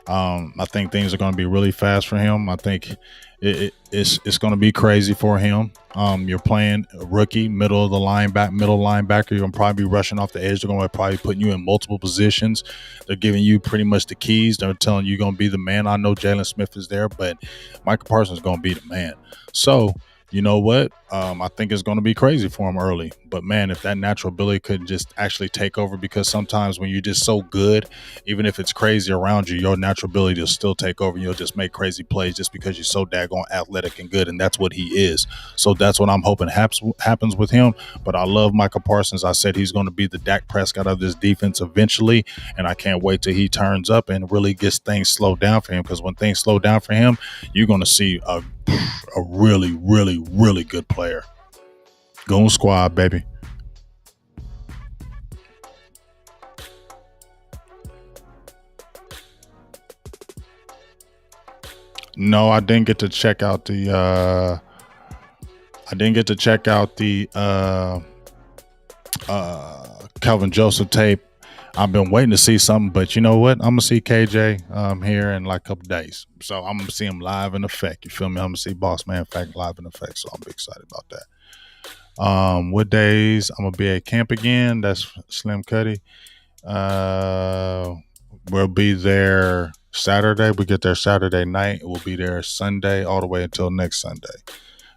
I think things are going to be really fast for him. I think it's going to be crazy for him. You're playing a rookie, middle linebacker. You're going to probably be rushing off the edge. They're going to probably putting you in multiple positions. They're giving you pretty much the keys. They're telling you you're going to be the man. I know Jalen Smith is there, but Michael Parsons is going to be the man. So you know what? I think it's going to be crazy for him early. But man, if that natural ability could just actually take over, because sometimes when you're just so good, even if it's crazy around you, your natural ability will still take over. And you'll just make crazy plays just because you're so daggone athletic and good, and that's what he is. So that's what I'm hoping happens with him. But I love Michael Parsons. I said he's going to be the Dak Prescott of this defense eventually, and I can't wait till he turns up and really gets things slowed down for him. Because when things slow down for him, you're going to see a really, really, really good player. Goon Squad, baby. No, I didn't get to check out the. I didn't get to check out the Calvin Joseph tape. I've been waiting to see something, but you know what? I'm gonna see KJ here in like a couple days. So I'm gonna see him live in effect. You feel me? I'm gonna see Boss Man Fact live in effect. So I'm excited about that. What days I'm gonna be at camp again? That's Slim Cuddy. We'll be there Saturday. We get there Saturday night. We'll be there Sunday all the way until next Sunday,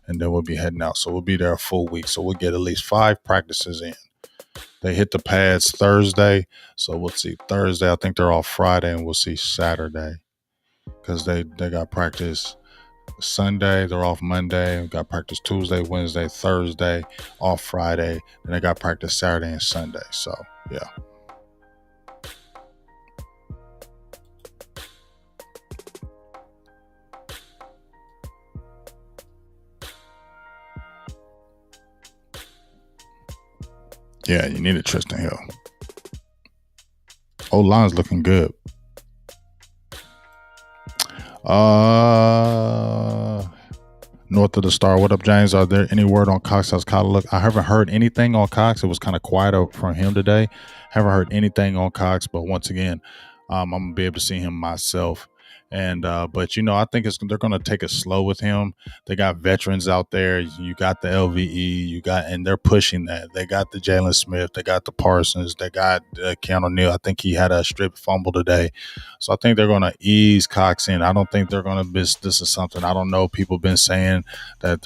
and then we'll be heading out. So we'll be there a full week. So we'll get at least 5 practices in. They hit the pads Thursday, so we'll see Thursday. I think they're off Friday, and we'll see Saturday because they got practice Sunday. They're off Monday. We got practice Tuesday, Wednesday, Thursday, off Friday. Then they got practice Saturday and Sunday. So yeah. Yeah, you need a Tristan Hill. O-line's looking good. North of the Star. What up, James? Are there any word on Cox? How's Kyle look? I haven't heard anything on Cox. It was kind of quiet from him today. Haven't heard anything on Cox, but once again, I'm gonna be able to see him myself. And but you know, I think they're gonna take it slow with him. They got veterans out there. You got the LVE. And they're pushing that. They got the Jalen Smith. They got the Parsons. They got Keanu Neal. I think he had a strip fumble today. So I think they're gonna ease Cox in. I don't think they're gonna miss. This is something I don't know. People been saying that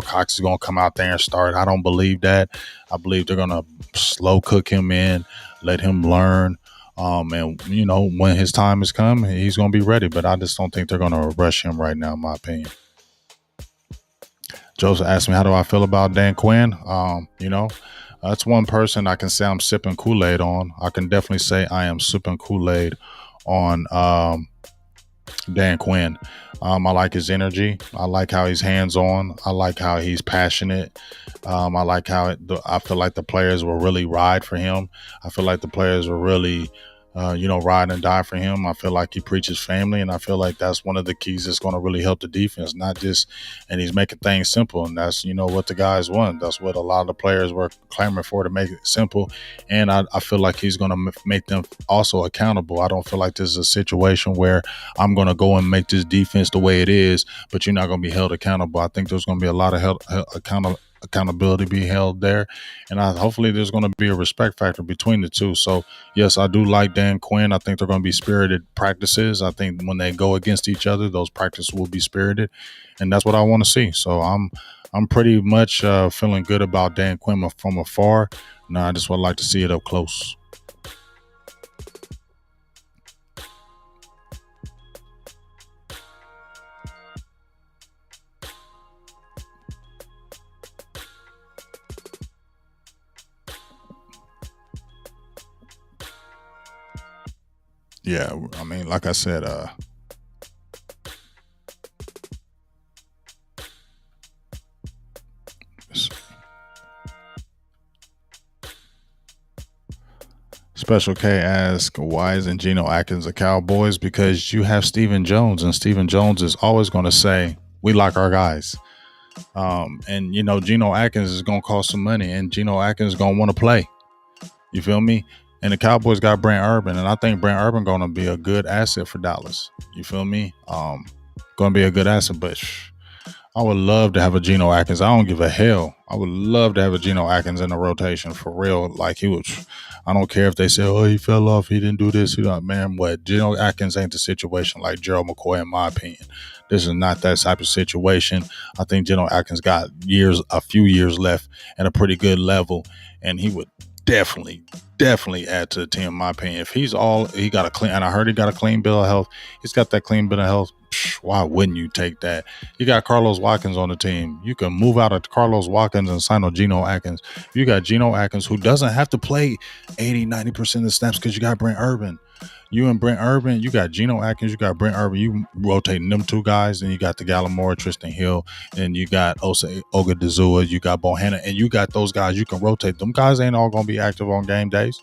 Cox is gonna come out there and start. I don't believe that. I believe they're gonna slow cook him in, let him learn. And when his time has come, he's going to be ready. But I just don't think they're going to rush him right now, in my opinion. Joseph asked me, how do I feel about Dan Quinn? That's one person I can say I'm sipping Kool-Aid on. I can definitely say I am sipping Kool-Aid on Dan Quinn. I like his energy. I like how he's hands-on. I like how he's passionate. I like how I feel like the players will really ride for him. I feel like the players will really, ride and die for him. I feel like he preaches family, and I feel like that's one of the keys that's going to really help the defense. And he's making things simple, and that's what the guys want. That's what a lot of the players were clamoring for, to make it simple. And I feel like he's going to make them also accountable. I don't feel like this is a situation where I'm going to go and make this defense the way it is, but you're not going to be held accountable. I think there's going to be a lot of accountability be held there, and hopefully there's going to be a respect factor between the two. So yes, I do like Dan Quinn. I think they're going to be spirited practices. I think when they go against each other, those practices will be spirited, and that's what I want to see. So I'm pretty much feeling good about Dan Quinn from afar. Now I just would like to see it up close. Yeah, I mean, like I said, Special K asks, why isn't Geno Atkins a Cowboys? Because you have Stephen Jones, and Stephen Jones is always going to say, we like our guys. And Geno Atkins is going to cost some money, and Geno Atkins is going to want to play. You feel me? And the Cowboys got Brent Urban, and I think Brent Urban going to be a good asset for Dallas. You feel me? Going to be a good asset, but I would love to have a Geno Atkins. I don't give a hell. I would love to have a Geno Atkins in the rotation for real. Like he was. I don't care if they say, "Oh, he fell off. He didn't do this." Man, what? Geno Atkins ain't the situation like Gerald McCoy, in my opinion. This is not that type of situation. I think Geno Atkins got a few years left at a pretty good level, and he would definitely, definitely add to the team, in my opinion. If he got a clean, and I heard he got a clean bill of health. He's got that clean bill of health. Why wouldn't you take that? You got Carlos Watkins on the team. You can move out of Carlos Watkins and sign on Geno Atkins. You got Geno Atkins, who doesn't have to play 80, 90% of the snaps because you got Brent Urban. You and Brent Urban, you got Geno Atkins, you got Brent Urban. You rotating them two guys, and you got the Gallimore, Tristan Hill, and you got Ogadazua, you got Bohanna, and you got those guys. You can rotate. Them guys ain't all going to be active on game days.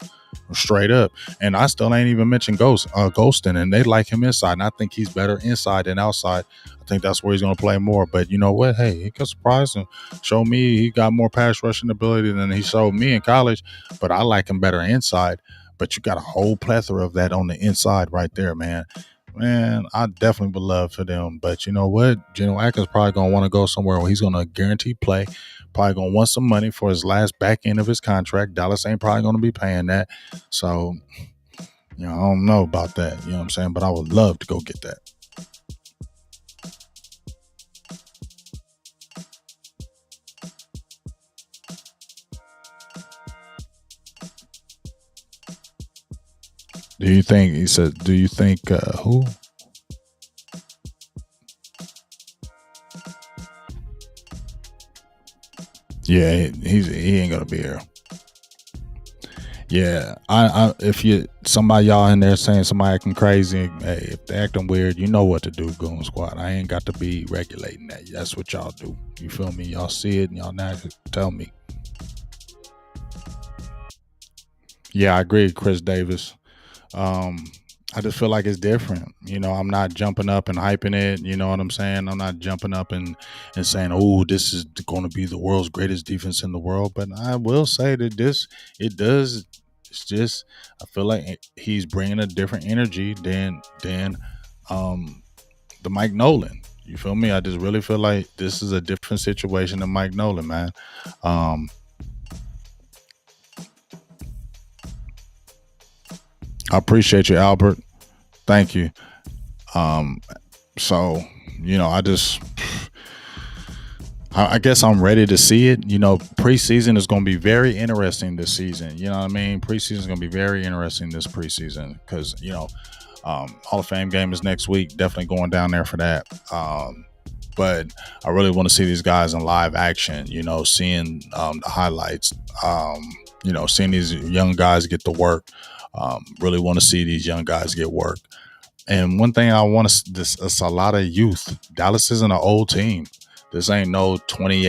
Straight up. And I still ain't even mentioned Ghostin, and they like him inside. And I think he's better inside than outside. I think that's where he's going to play more. But you know what? Hey, he could surprise him. Show me he got more pass rushing ability than he showed me in college. But I like him better inside. But you got a whole plethora of that on the inside right there, man. Man, I definitely would love for them. But you know what? Geno Atkins probably going to want to go somewhere where he's going to guarantee play. Probably going to want some money for his last back end of his contract. Dallas ain't probably going to be paying that. So, I don't know about that. You know what I'm saying? But I would love to go get that. Do you think, he said, do you think who? Yeah, he ain't gonna be here. Yeah, I if somebody y'all in there saying somebody acting crazy, hey, if they acting weird, you know what to do, Goon Squad. I ain't got to be regulating that. That's what y'all do. You feel me? Y'all see it and y'all now tell me. Yeah, I agree, Chris Davis. I just feel like it's different. I'm not jumping up and hyping it. You know what I'm saying? I'm not jumping up and saying, oh, this is going to be the world's greatest defense in the world. But I will say that it does. It's just, I feel like he's bringing a different energy than the Mike Nolan. You feel me? I just really feel like this is a different situation than Mike Nolan, man. I appreciate you, Albert. Thank you. So, I guess I'm ready to see it. Preseason is going to be very interesting this season. You know what I mean? Preseason is going to be very interesting this preseason because, Hall of Fame game is next week. Definitely going down there for that. But I really want to see these guys in live action, seeing the highlights, seeing these young guys get to work. Really want to see these young guys get work. And one thing I want to, it's a lot of youth. Dallas isn't an old team. This ain't no 20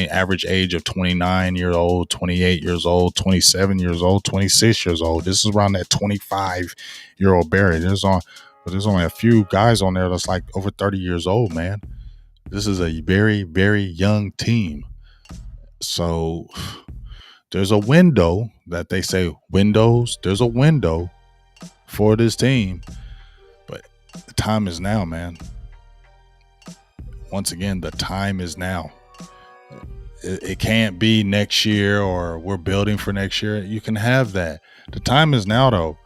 average age of 29 years old, 28 years old, 27 years old, 26 years old. This is around that 25-year-old barrier. There's only a few guys on there that's like over 30 years old, man. This is a very, very young team. So there's a window that they say there's a window for this team. But the time is now, man. Once again, the time is now. It can't be next year or we're building for next year. You can have that. The time is now, though.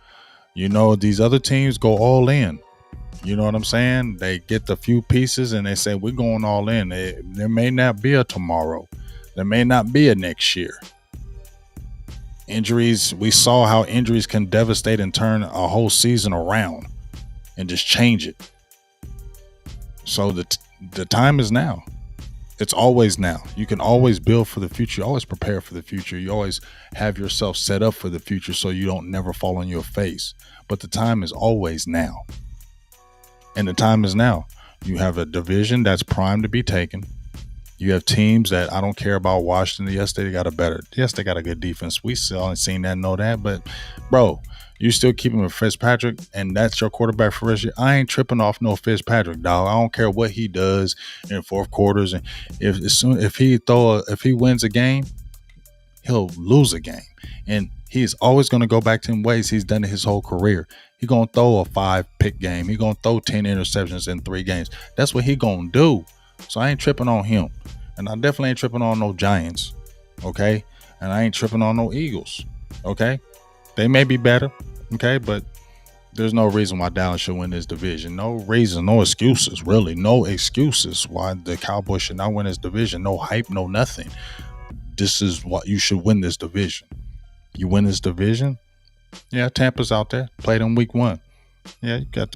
These other teams go all in. You know what I'm saying? They get the few pieces and they say, we're going all in. There may not be a tomorrow. There may not be a next year. Injuries, we saw how injuries can devastate and turn a whole season around and just change it. So the time is now. It's always now. You can always build for the future. You always prepare for the future. You always have yourself set up for the future so you don't never fall on your face. But the time is always now. And the time is now. You have a division that's primed to be taken. You have teams that I don't care about Washington. Yes, they got a good defense. We still haven't seen that, know that. But, bro, you still keep him with Fitzpatrick, and that's your quarterback for the rest of the year. I ain't tripping off no Fitzpatrick, dog. I don't care what he does in fourth quarters. And if he wins a game, he'll lose a game. And he's always going to go back to the ways he's done it his whole career. He's going to throw a 5-pick game. He's going to throw 10 interceptions in 3 games. That's what he's going to do. So I ain't tripping on him. And I definitely ain't tripping on no Giants. Okay? And I ain't tripping on no Eagles. Okay? They may be better. Okay? But there's no reason why Dallas should win this division. No reason, no excuses, really. No excuses why the Cowboys should not win this division. No hype, no nothing. This is what you should win this division. You win this division? Yeah, Tampa's out there. Played in week 1. Yeah, you got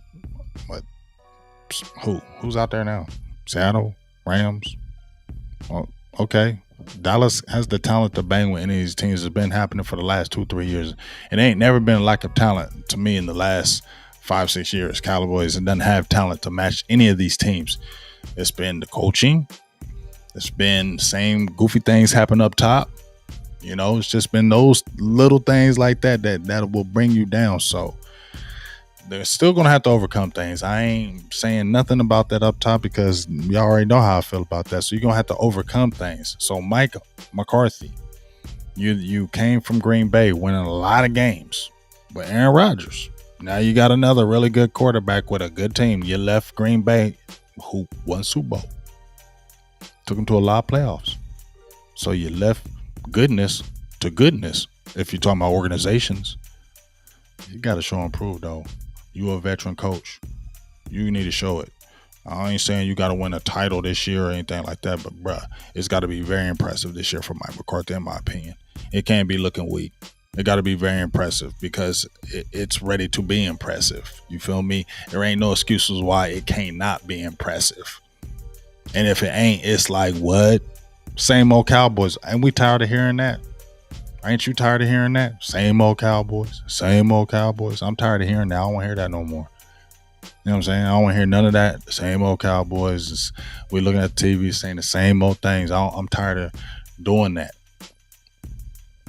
what? Who's out there now? Seattle, Rams. Oh, okay. Dallas has the talent to bang with any of these teams. It's been happening for the last 2-3 years. It ain't never been a lack of talent to me in the last 5-6 years. Cowboys and doesn't have talent to match any of these teams. It's been the coaching. It's been same goofy things happen up top. You know, it's just been those little things like that will bring you down. So they're still going to have to overcome things. I ain't saying nothing about that up top because y'all already know how I feel about that. So you're going to have to overcome things. So Mike McCarthy, you came from Green Bay winning a lot of games. But Aaron Rodgers, now you got another really good quarterback with a good team. You left Green Bay, who won Super Bowl. Took them to a lot of playoffs. So you left goodness to goodness. If you're talking about organizations, you got to show and prove, though. You a veteran coach. You need to show it. I ain't saying you got to win a title this year or anything like that, but bruh, it's got to be very impressive this year for Mike McCarthy, in my opinion. It can't be looking weak. It got to be very impressive because it's ready to be impressive. You feel me? There ain't no excuses why it can't not be impressive. And if it ain't, it's like, what? Same old Cowboys. Ain't we tired of hearing that? Ain't you tired of hearing that? Same old Cowboys. Same old Cowboys. I'm tired of hearing that. I don't want to hear that no more. You know what I'm saying? I don't want to hear none of that. Same old Cowboys. We're looking at the TV saying the same old things. I'm tired of doing that.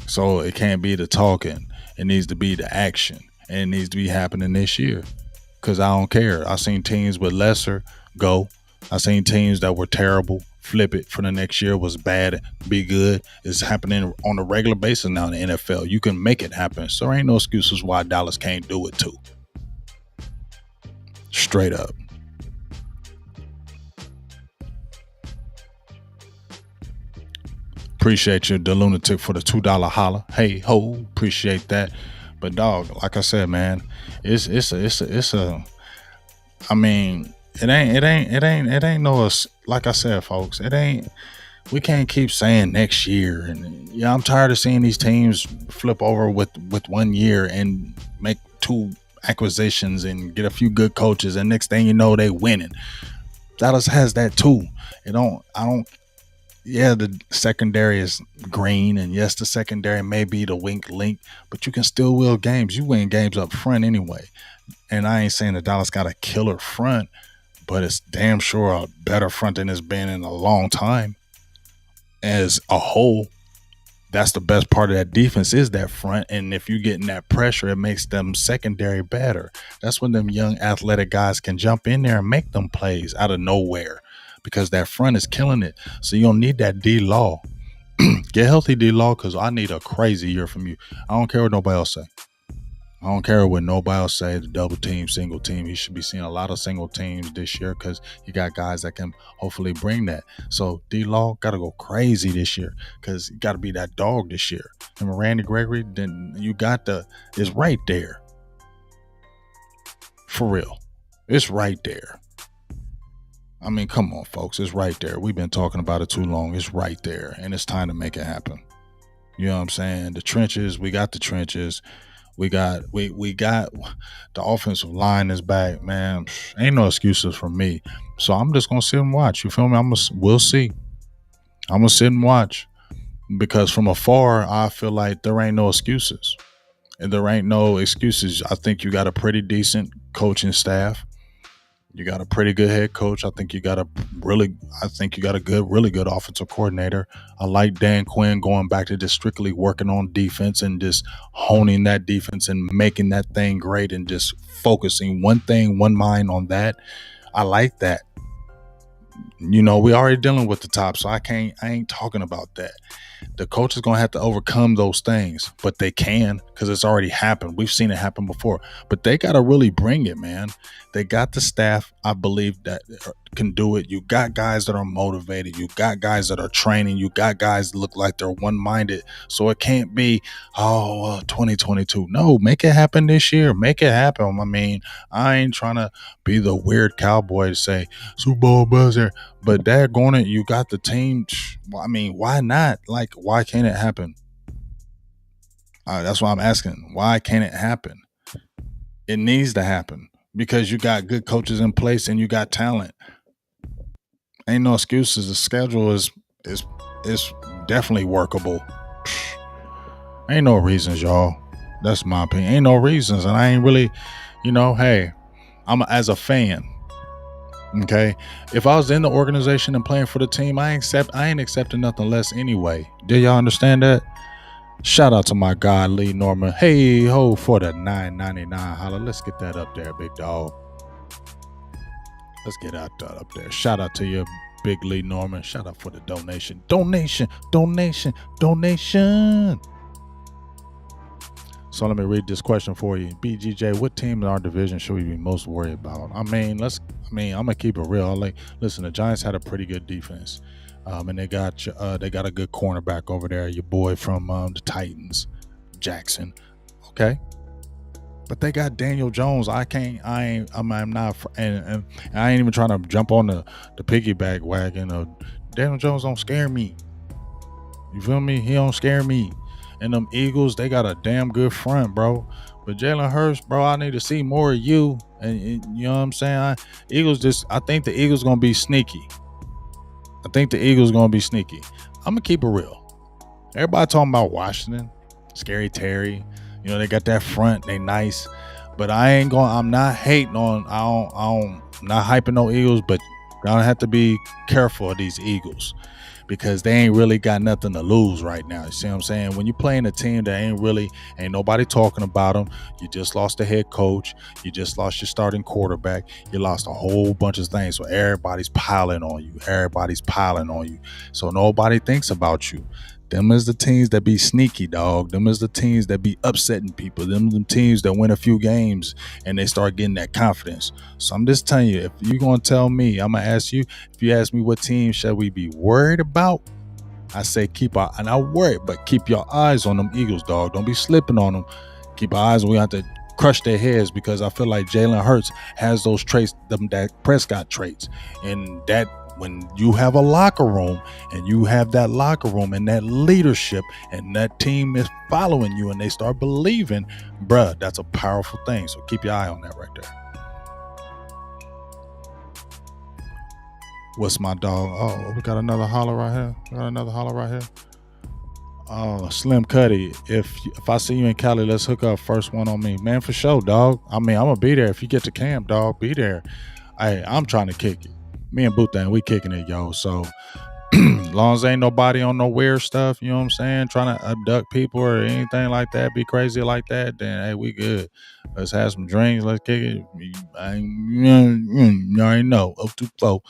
So it can't be the talking. It needs to be the action. And it needs to be happening this year. Because I don't care. I've seen teams with lesser go. I've seen teams that were terrible flip it for the next year, was bad, be good. It's happening on a regular basis now in the NFL. You can make it happen. So there ain't no excuses why Dallas can't do it too. Straight up. Appreciate you, the lunatic, for the $2 holla. Hey ho, appreciate that. But dog, like I said, man, it's a. I mean, it ain't no. Like I said, folks, it ain't. We can't keep saying next year, and yeah, I'm tired of seeing these teams flip over with 1 year and make 2 acquisitions and get a few good coaches, and next thing you know, they winning. Dallas has that too. I don't. Yeah, the secondary is green, and yes, the secondary may be the wink link, but you can still win games. You win games up front anyway. And I ain't saying that Dallas got a killer front, but it's damn sure a better front than it's been in a long time. As a whole, that's the best part of that defense is that front. And if you're getting that pressure, it makes them secondary better. That's when them young athletic guys can jump in there and make them plays out of nowhere because that front is killing it. So you don't need that D-Law. Get healthy, D-Law, because I need a crazy year from you. I don't care what nobody else say. I don't care what nobody else say, the double team, single team. He should be seeing a lot of single teams this year because you got guys that can hopefully bring that. So D-Law got to go crazy this year because you got to be that dog this year. And Randy Gregory, then you got it's right there. For real. It's right there. I mean, come on, folks. It's right there. We've been talking about it too long. It's right there. And it's time to make it happen. You know what I'm saying? The trenches, we got the trenches. We got the offensive line is back, man. Ain't no excuses for me. So I'm just gonna sit and watch. You feel me? We'll see. I'm gonna sit and watch because from afar, I feel like there ain't no excuses, and there ain't no excuses. I think you got a pretty decent coaching staff. You got a pretty good head coach. I think you got a really good offensive coordinator. I like Dan Quinn going back to just strictly working on defense and just honing that defense and making that thing great and just focusing one thing, one mind on that. I like that. We already dealing with the top, so I ain't talking about that. The coach is going to have to overcome those things, but they can because it's already happened. We've seen it happen before, but they got to really bring it, man. They got the staff, I believe, that can do it. You got guys that are motivated. You got guys that are training. You got guys that look like they're one-minded. So it can't be, 2022. No, make it happen this year. Make it happen. I mean, I ain't trying to be the weird cowboy to say Super Bowl buzzer, but daggone it, you got the team. I mean, why not? Like, why can't it happen? That's why I'm asking. Why can't it happen? It needs to happen because you got good coaches in place and you got talent. Ain't no excuses. The schedule is definitely workable. Ain't no reasons, y'all. That's my opinion. Ain't no reasons, and I ain't really, hey, I'm as a fan. Okay, if I was in the organization and playing for the team, I ain't accepting nothing less anyway. Do y'all understand that? Shout out to my guy Lee Norman. Hey ho for the $9.99 holla. Let's get that up there, big dog. Let's get that up there. Shout out to you, big Lee Norman. Shout out for the donation. So let me read this question for you. BGJ, what team in our division should we be most worried about? I'm gonna keep it real. Listen, the Giants had a pretty good defense. And they got a good cornerback over there, your boy from the Titans, Jackson. Okay. But they got Daniel Jones. I'm not, and I ain't even trying to jump on the piggyback wagon. Daniel Jones don't scare me. You feel me? He don't scare me. And them Eagles, they got a damn good front, bro. But Jalen Hurts, bro, I need to see more of you. And you know what I'm saying? I think the Eagles gonna be sneaky. I'm gonna keep it real. Everybody talking about Washington, Scary Terry. They got that front. They nice. But I'm not hating on. I'm not hyping no Eagles. But gonna have to be careful of these Eagles, because they ain't really got nothing to lose right now. You see what I'm saying? When you're playing a team that ain't nobody talking about them, you just lost the head coach, you just lost your starting quarterback, you lost a whole bunch of things. So everybody's piling on you. So nobody thinks about you. Them is the teams that be sneaky, dog. Them is the teams that be upsetting people. Them the teams that win a few games and they start getting that confidence. So I'm just telling you, if you're going to tell me, I'm going to ask you, if you ask me what team should we be worried about, I say keep your eyes on them Eagles, dog. Don't be slipping on them. Keep our eyes on them. We have to crush their heads, because I feel like Jalen Hurts has those traits, them Dak Prescott traits. And that when you have a locker room and you have that locker room and that leadership and that team is following you and they start believing, bruh, that's a powerful thing. So keep your eye on that right there. What's my dog? Oh, we got another holler right here. Oh, Slim Cuddy, if I see you in Cali, let's hook up. First one on me, man, for sure, dog. I mean, I'm gonna be there. If you get to camp, dog, be there. I'm trying to kick it. Me and Boothang, we kicking it, yo. So as long as ain't nobody on no weird stuff, you know what I'm saying, trying to abduct people or anything like that, be crazy like that, then hey, we good. Let's have some drinks, let's kick it. You already know, up to 4. You know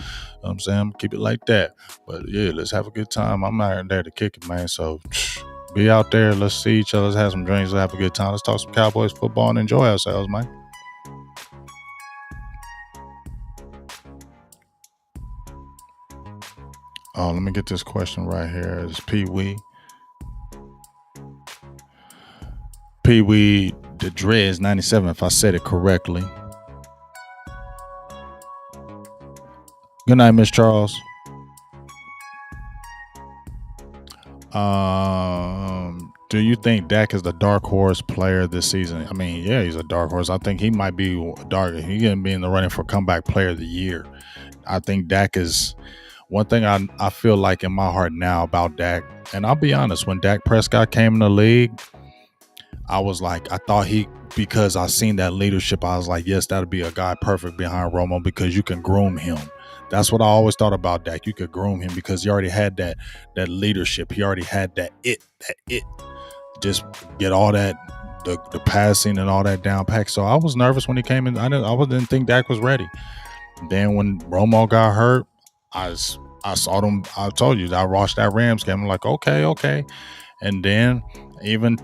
what I'm saying, I'm keep it like that. But yeah, let's have a good time. I'm not there to kick it, man. So be out there, let's see each other, let's have some drinks, let's have a good time. Let's talk some Cowboys football and enjoy ourselves, man. Oh, let me get this question right here. It's Pee-wee. Pee-wee the Dreads 97, if I said it correctly. Good night, Miss Charles. Do you think Dak is the dark horse player this season? I mean, yeah, he's a dark horse. I think he might be dark. He's going to be in the running for comeback player of the year. I think Dak is... One thing I feel like in my heart now about Dak, and I'll be honest, when Dak Prescott came in the league, I was like, because I seen that leadership, I was like, yes, that'd be a guy perfect behind Romo, because you can groom him. That's what I always thought about Dak. You could groom him because he already had that leadership. He already had that it. Just get all that, the passing and all that down pack. So I was nervous when he came in. I didn't think Dak was ready. Then when Romo got hurt, I saw them. I told you I watched that Rams game. I'm like, okay. And then even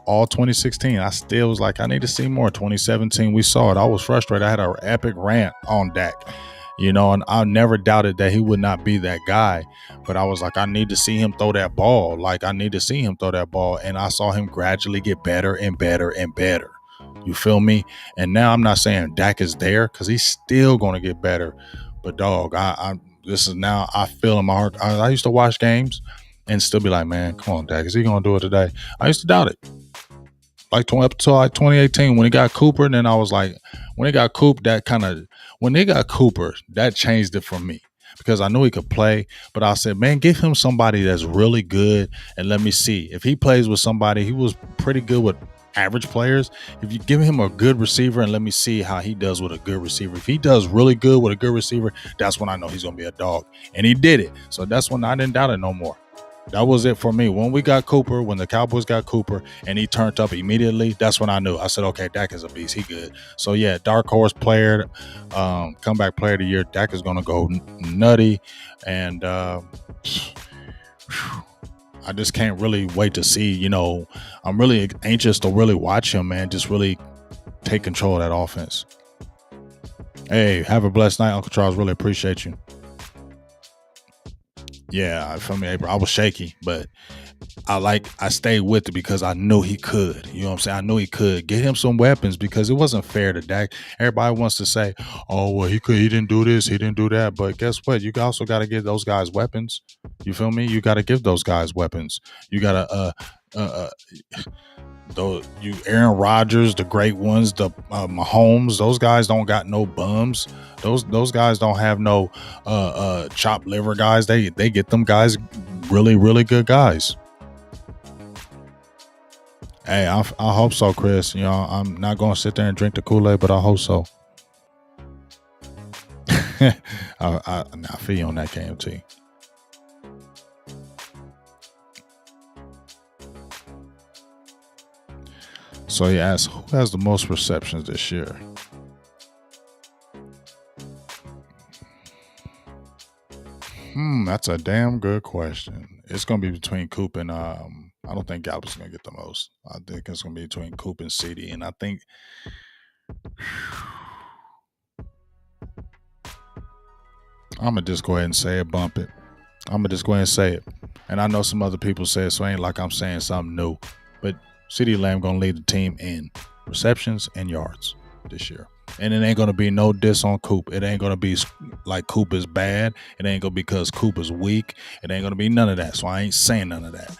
all 2016, I still was like, I need to see more. 2017, we saw it. I was frustrated. I had an epic rant on Dak. And I never doubted that he would not be that guy. But I was like, I need to see him throw that ball. Like, I need to see him throw that ball. And I saw him gradually get better and better and better. You feel me? And now I'm not saying Dak is there, because he's still going to get better. But dog, this is now, I feel in my heart. I used to watch games and still be like, man, come on, Dak, is he going to do it today? I used to doubt it. Like up until like 2018 when he got Cooper, and then I was like, when they got Cooper, that changed it for me, because I knew he could play. But I said, man, give him somebody that's really good and let me see. If he plays with somebody, he was pretty good with average players. If you give him a good receiver and let me see how he does with a good receiver. If he does really good with a good receiver, that's when I know he's going to be a dog. And he did it. So that's when I didn't doubt it no more. That was it for me. When we got Cooper, when the Cowboys got Cooper and he turned up immediately, that's when I knew. I said, okay, Dak is a beast. He good. So, yeah, dark horse player, comeback player of the year. Dak is going to go nutty. And I just can't really wait to see, I'm really anxious to really watch him, man. Just really take control of that offense. Hey, have a blessed night, Uncle Charles. Really appreciate you. Yeah, for me, I was shaky, but I stayed with it because I knew he could. You know what I'm saying? I knew he could. Get him some weapons, because it wasn't fair to Dak. Everybody wants to say, oh, well, he didn't do this, he didn't do that. But guess what? You also got to give those guys weapons. You feel me? You got to give those guys weapons. You got to you Aaron Rodgers, the great ones, the Mahomes, those guys don't got no bums. Those guys don't have no chopped liver guys. They get them guys really, really good guys. Hey, I hope so, Chris. I'm not going to sit there and drink the Kool-Aid, but I hope so. I feel you on that, KMT. So he asked, who has the most receptions this year? That's a damn good question. It's going to be between Coop and I don't think Gallup's going to get the most. I think it's going to be between Coop and CD, and I think I'm going to just go ahead and say it, bump it. I'm going to just go ahead and say it. And I know some other people say it, so it ain't like I'm saying something new. But CeeDee Lamb going to lead the team in receptions and yards this year. And it ain't going to be no diss on Coop. It ain't going to be like Coop is bad. It ain't going to be because Coop is weak. It ain't going to be none of that. So I ain't saying none of that.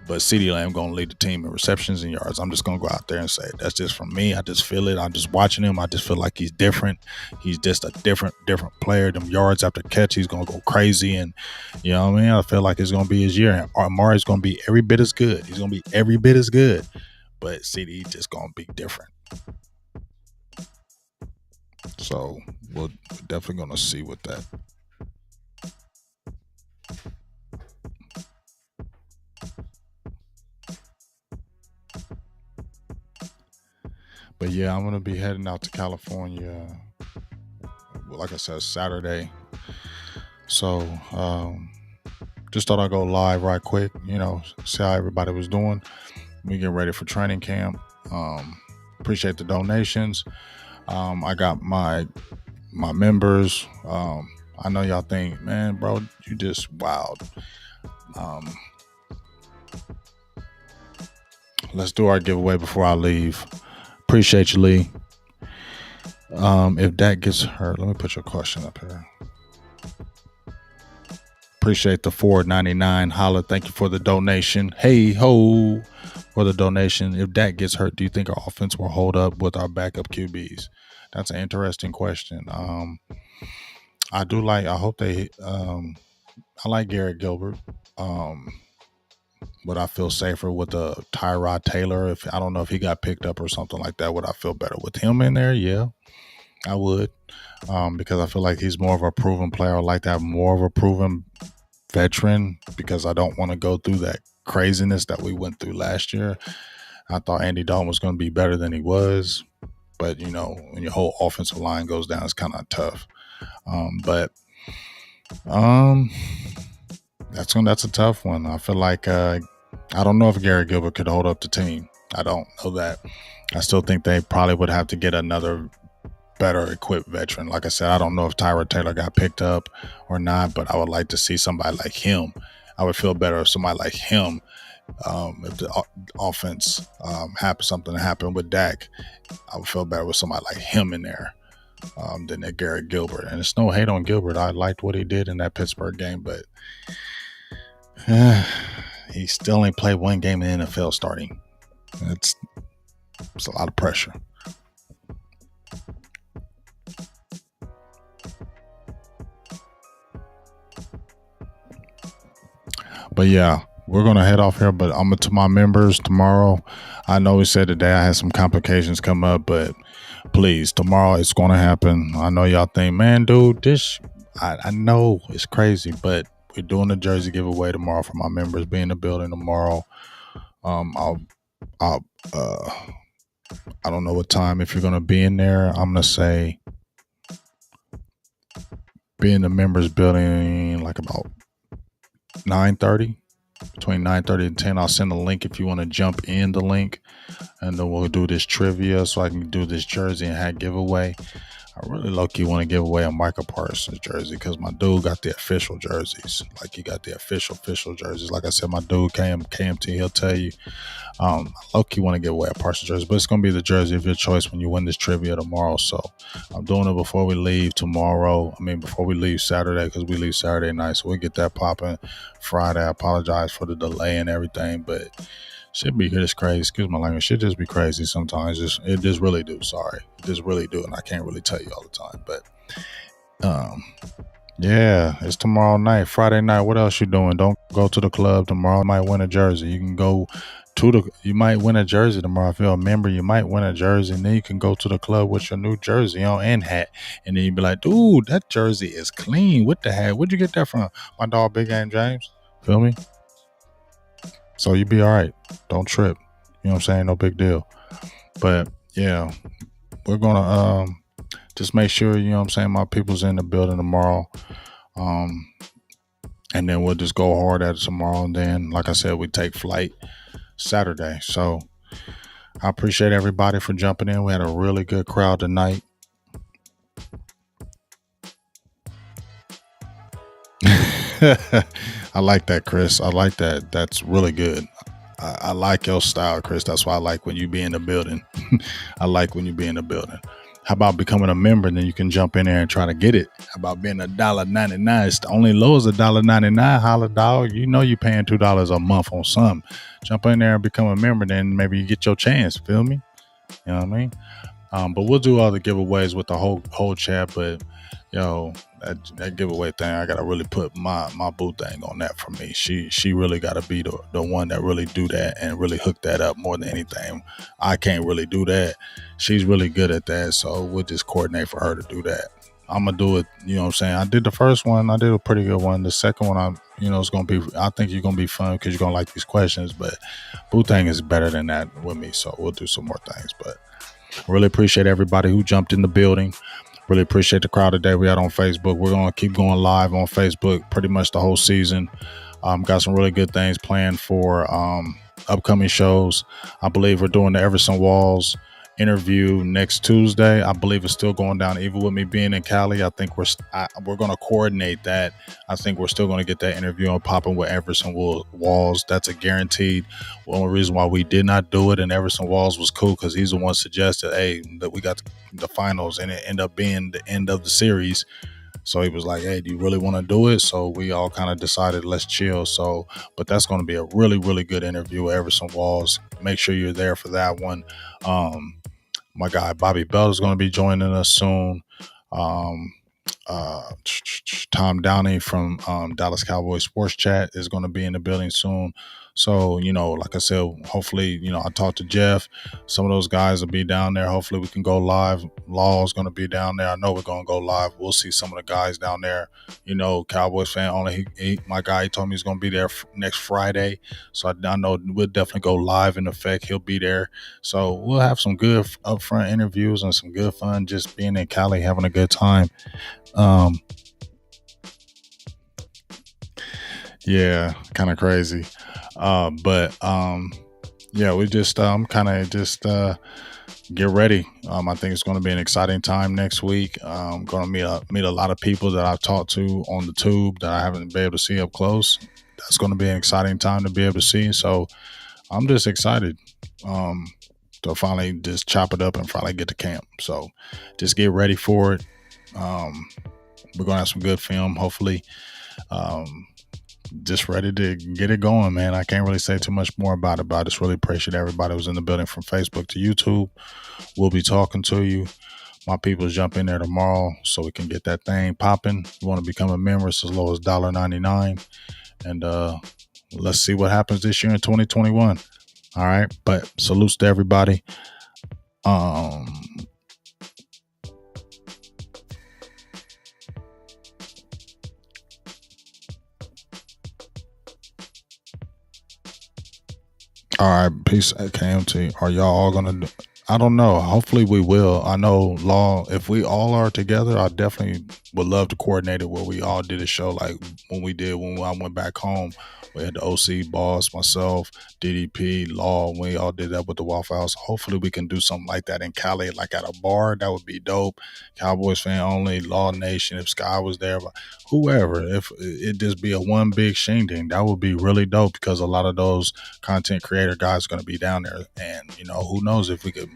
But CeeDee Lamb going to lead the team in receptions and yards. I'm just going to go out there and say it. That's just from me. I just feel it. I'm just watching him. I just feel like he's different. He's just a different player. Them yards after catch, he's going to go crazy. And, you know what I mean? I feel like it's going to be his year. And Amari's going to be every bit as good. He's going to be every bit as good. But CD just going to be different. So we're definitely going to see with that. But yeah, I'm going to be heading out to California, like I said, Saturday. So just thought I'd go live right quick, see how everybody was doing. We get ready for training camp. Appreciate the donations. I got my members. I know y'all think, man, bro, you just wild. Let's do our giveaway before I leave. Appreciate you, Lee. If Dak gets hurt, let me put your question up here. Appreciate the $4.99 holla. Thank you for the donation. Hey ho for the donation. If Dak gets hurt, do you think our offense will hold up with our backup QBs? That's an interesting question. I like Garrett Gilbert. Would I feel safer with Tyrod Taylor? I don't know if he got picked up or something like that, would I feel better with him in there? Yeah, I would. Because I feel like he's more of a proven player. I like to have more of a proven veteran, because I don't want to go through that craziness that we went through last year. I thought Andy Dalton was going to be better than he was. But, when your whole offensive line goes down, it's kind of tough. But um, that's a tough one. I feel like I don't know if Gary Gilbert could hold up the team. I don't know that. I still think they probably would have to get another better equipped veteran. Like I said, I don't know if Tyra Taylor got picked up or not, but I would like to see somebody like him. I would feel better if somebody like him, if the offense something happened with Dak, I would feel better with somebody like him in there than that Garrett Gilbert. And it's no hate on Gilbert. I liked what he did in that Pittsburgh game, but he still ain't played one game in the NFL starting. It's a lot of pressure. But yeah, we're going to head off here, but I'm to my members tomorrow. I know we said today I had some complications come up, but please, tomorrow it's going to happen. I know y'all think, man, dude, I know it's crazy, but we're doing the jersey giveaway tomorrow for my members. Be in the building tomorrow. I'll I don't know what time. If you're going to be in there, I'm going to say be in the members building like about 9:30. Between 9:30 and 10, I'll send a link if you want to jump in the link, and then we'll do this trivia so I can do this jersey and hat giveaway. I really low-key want to give away a Micah Parsons jersey because my dude got the official jerseys. Like, he got the official jerseys. Like I said, my dude KMT, he'll tell you. Low-key want to give away a Parsons jersey, but it's going to be the jersey of your choice when you win this trivia tomorrow. So I'm doing it before we leave before we leave Saturday, because we leave Saturday night. So we'll get that popping Friday. I apologize for the delay and everything, but should be just crazy. Excuse my language. Should just be crazy sometimes. It just really do. Sorry. It just really do. And I can't really tell you all the time. But yeah, it's tomorrow night. Friday night. What else you doing? Don't go to the club tomorrow. You might win a jersey. You can go you might win a jersey tomorrow. If you're a member, you might win a jersey, and then you can go to the club with your new jersey on and hat. And then you be like, dude, that jersey is clean with the hat. Where'd you get that from? My dog, Big Game James. Feel me? So you be all right. Don't trip. You know what I'm saying? No big deal. But yeah, we're going to just make sure, you know what I'm saying, my people's in the building tomorrow. And then we'll just go hard at it tomorrow. And then, like I said, we take flight Saturday. So I appreciate everybody for jumping in. We had a really good crowd tonight. I like that, Chris. I like that. That's really good. I like your style, Chris. That's why I like when you be in the building. I like when you be in the building. How about becoming a member, and then you can jump in there and try to get it? How about being $1.99? It's the only low is $1.99. Holla, dog. You know you're paying $2 a month on something. Jump in there and become a member, then maybe you get your chance. Feel me? You know what I mean? But we'll do all the giveaways with the whole chat. But yo, that giveaway thing, I gotta really put my boo thing on that for me. She really gotta be the one that really do that and really hook that up more than anything. I can't really do that. She's really good at that, so we'll just coordinate for her to do that. I'm gonna do it. You know what I'm saying? I did the first one. I did a pretty good one. The second one, it's gonna be. I think you're gonna be fun because you're gonna like these questions. But boo thing is better than that with me, so we'll do some more things. But I really appreciate everybody who jumped in the building. Really appreciate the crowd today we had on Facebook. We're going to keep going live on Facebook pretty much the whole season. Got some really good things planned for upcoming shows. I believe we're doing the Everson Walls interview next Tuesday. I believe it's still going down. Even with me being in Cali, I think we're going to coordinate that. I think we're still going to get that interview on popping with Everson Walls. That's a guaranteed. The only reason why we did not do it and Everson Walls was cool because he's the one suggested, hey, that we got the finals, and it ended up being the end of the series. So he was like, hey, do you really want to do it? So we all kind of decided, let's chill. So, but that's going to be a really, really good interview with Everson Walls. Make sure you're there for that one. My guy Bobby Bell is going to be joining us soon. Tom Downey from Dallas Cowboys Sports Chat is going to be in the building soon. So, like I said, hopefully, I talked to Jeff. Some of those guys will be down there. Hopefully we can go live. Law is going to be down there. I know we're going to go live. We'll see some of the guys down there. Cowboys fan only. My guy, he told me he's going to be there next Friday. So I know we'll definitely go live in effect. He'll be there. So we'll have some good upfront interviews and some good fun just being in Cali, having a good time. Um, yeah, kind of crazy. But yeah, we just kind of just get ready. I think it's going to be an exciting time next week. I'm going to meet a lot of people that I've talked to on the tube that I haven't been able to see up close. That's going to be an exciting time to be able to see. So I'm just excited to finally just chop it up and finally get to camp. So just get ready for it. We're going to have some good film, hopefully. Just ready to get it going, man. I can't really say too much more about it, but I just really appreciate everybody who was in the building from Facebook to YouTube. We'll be talking to you. My people jump in there tomorrow so we can get that thing popping. You want to become a member, it's as low as $1.99. And let's see what happens this year in 2021. All right. But salutes to everybody. All right, peace at KMT. Are y'all all gonna do? I don't know. Hopefully we will. I know Law. If we all are together, I definitely would love to coordinate it where we all did a show like when I went back home. We had the OC boss, myself, DDP, Law. We all did that with the Waffle House. Hopefully we can do something like that in Cali, like at a bar. That would be dope. Cowboys fan only, Law Nation. If Sky was there, whoever. If it just be a one big shindig, that would be really dope because a lot of those content creator guys are going to be down there, and who knows if we could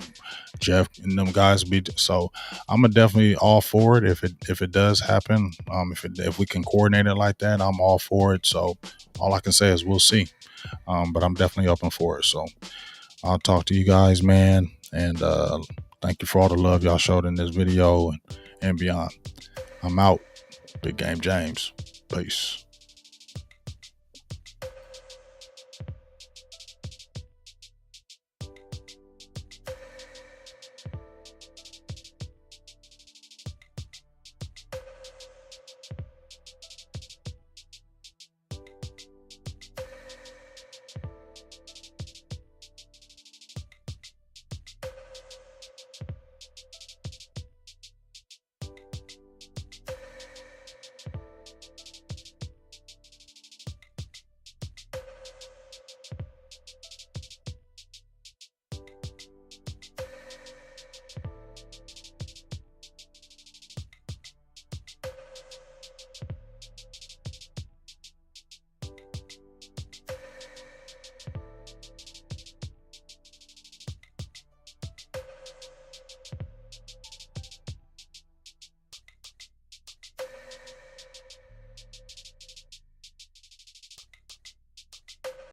Jeff and them guys be. So I'm definitely all for it if it does happen. If we can coordinate it like that, I'm all for it. So all I can say is we'll see. But I'm definitely open for it. So I'll talk to you guys, man, and thank you for all the love y'all showed in this video and beyond. I'm out. Big Game James. Peace.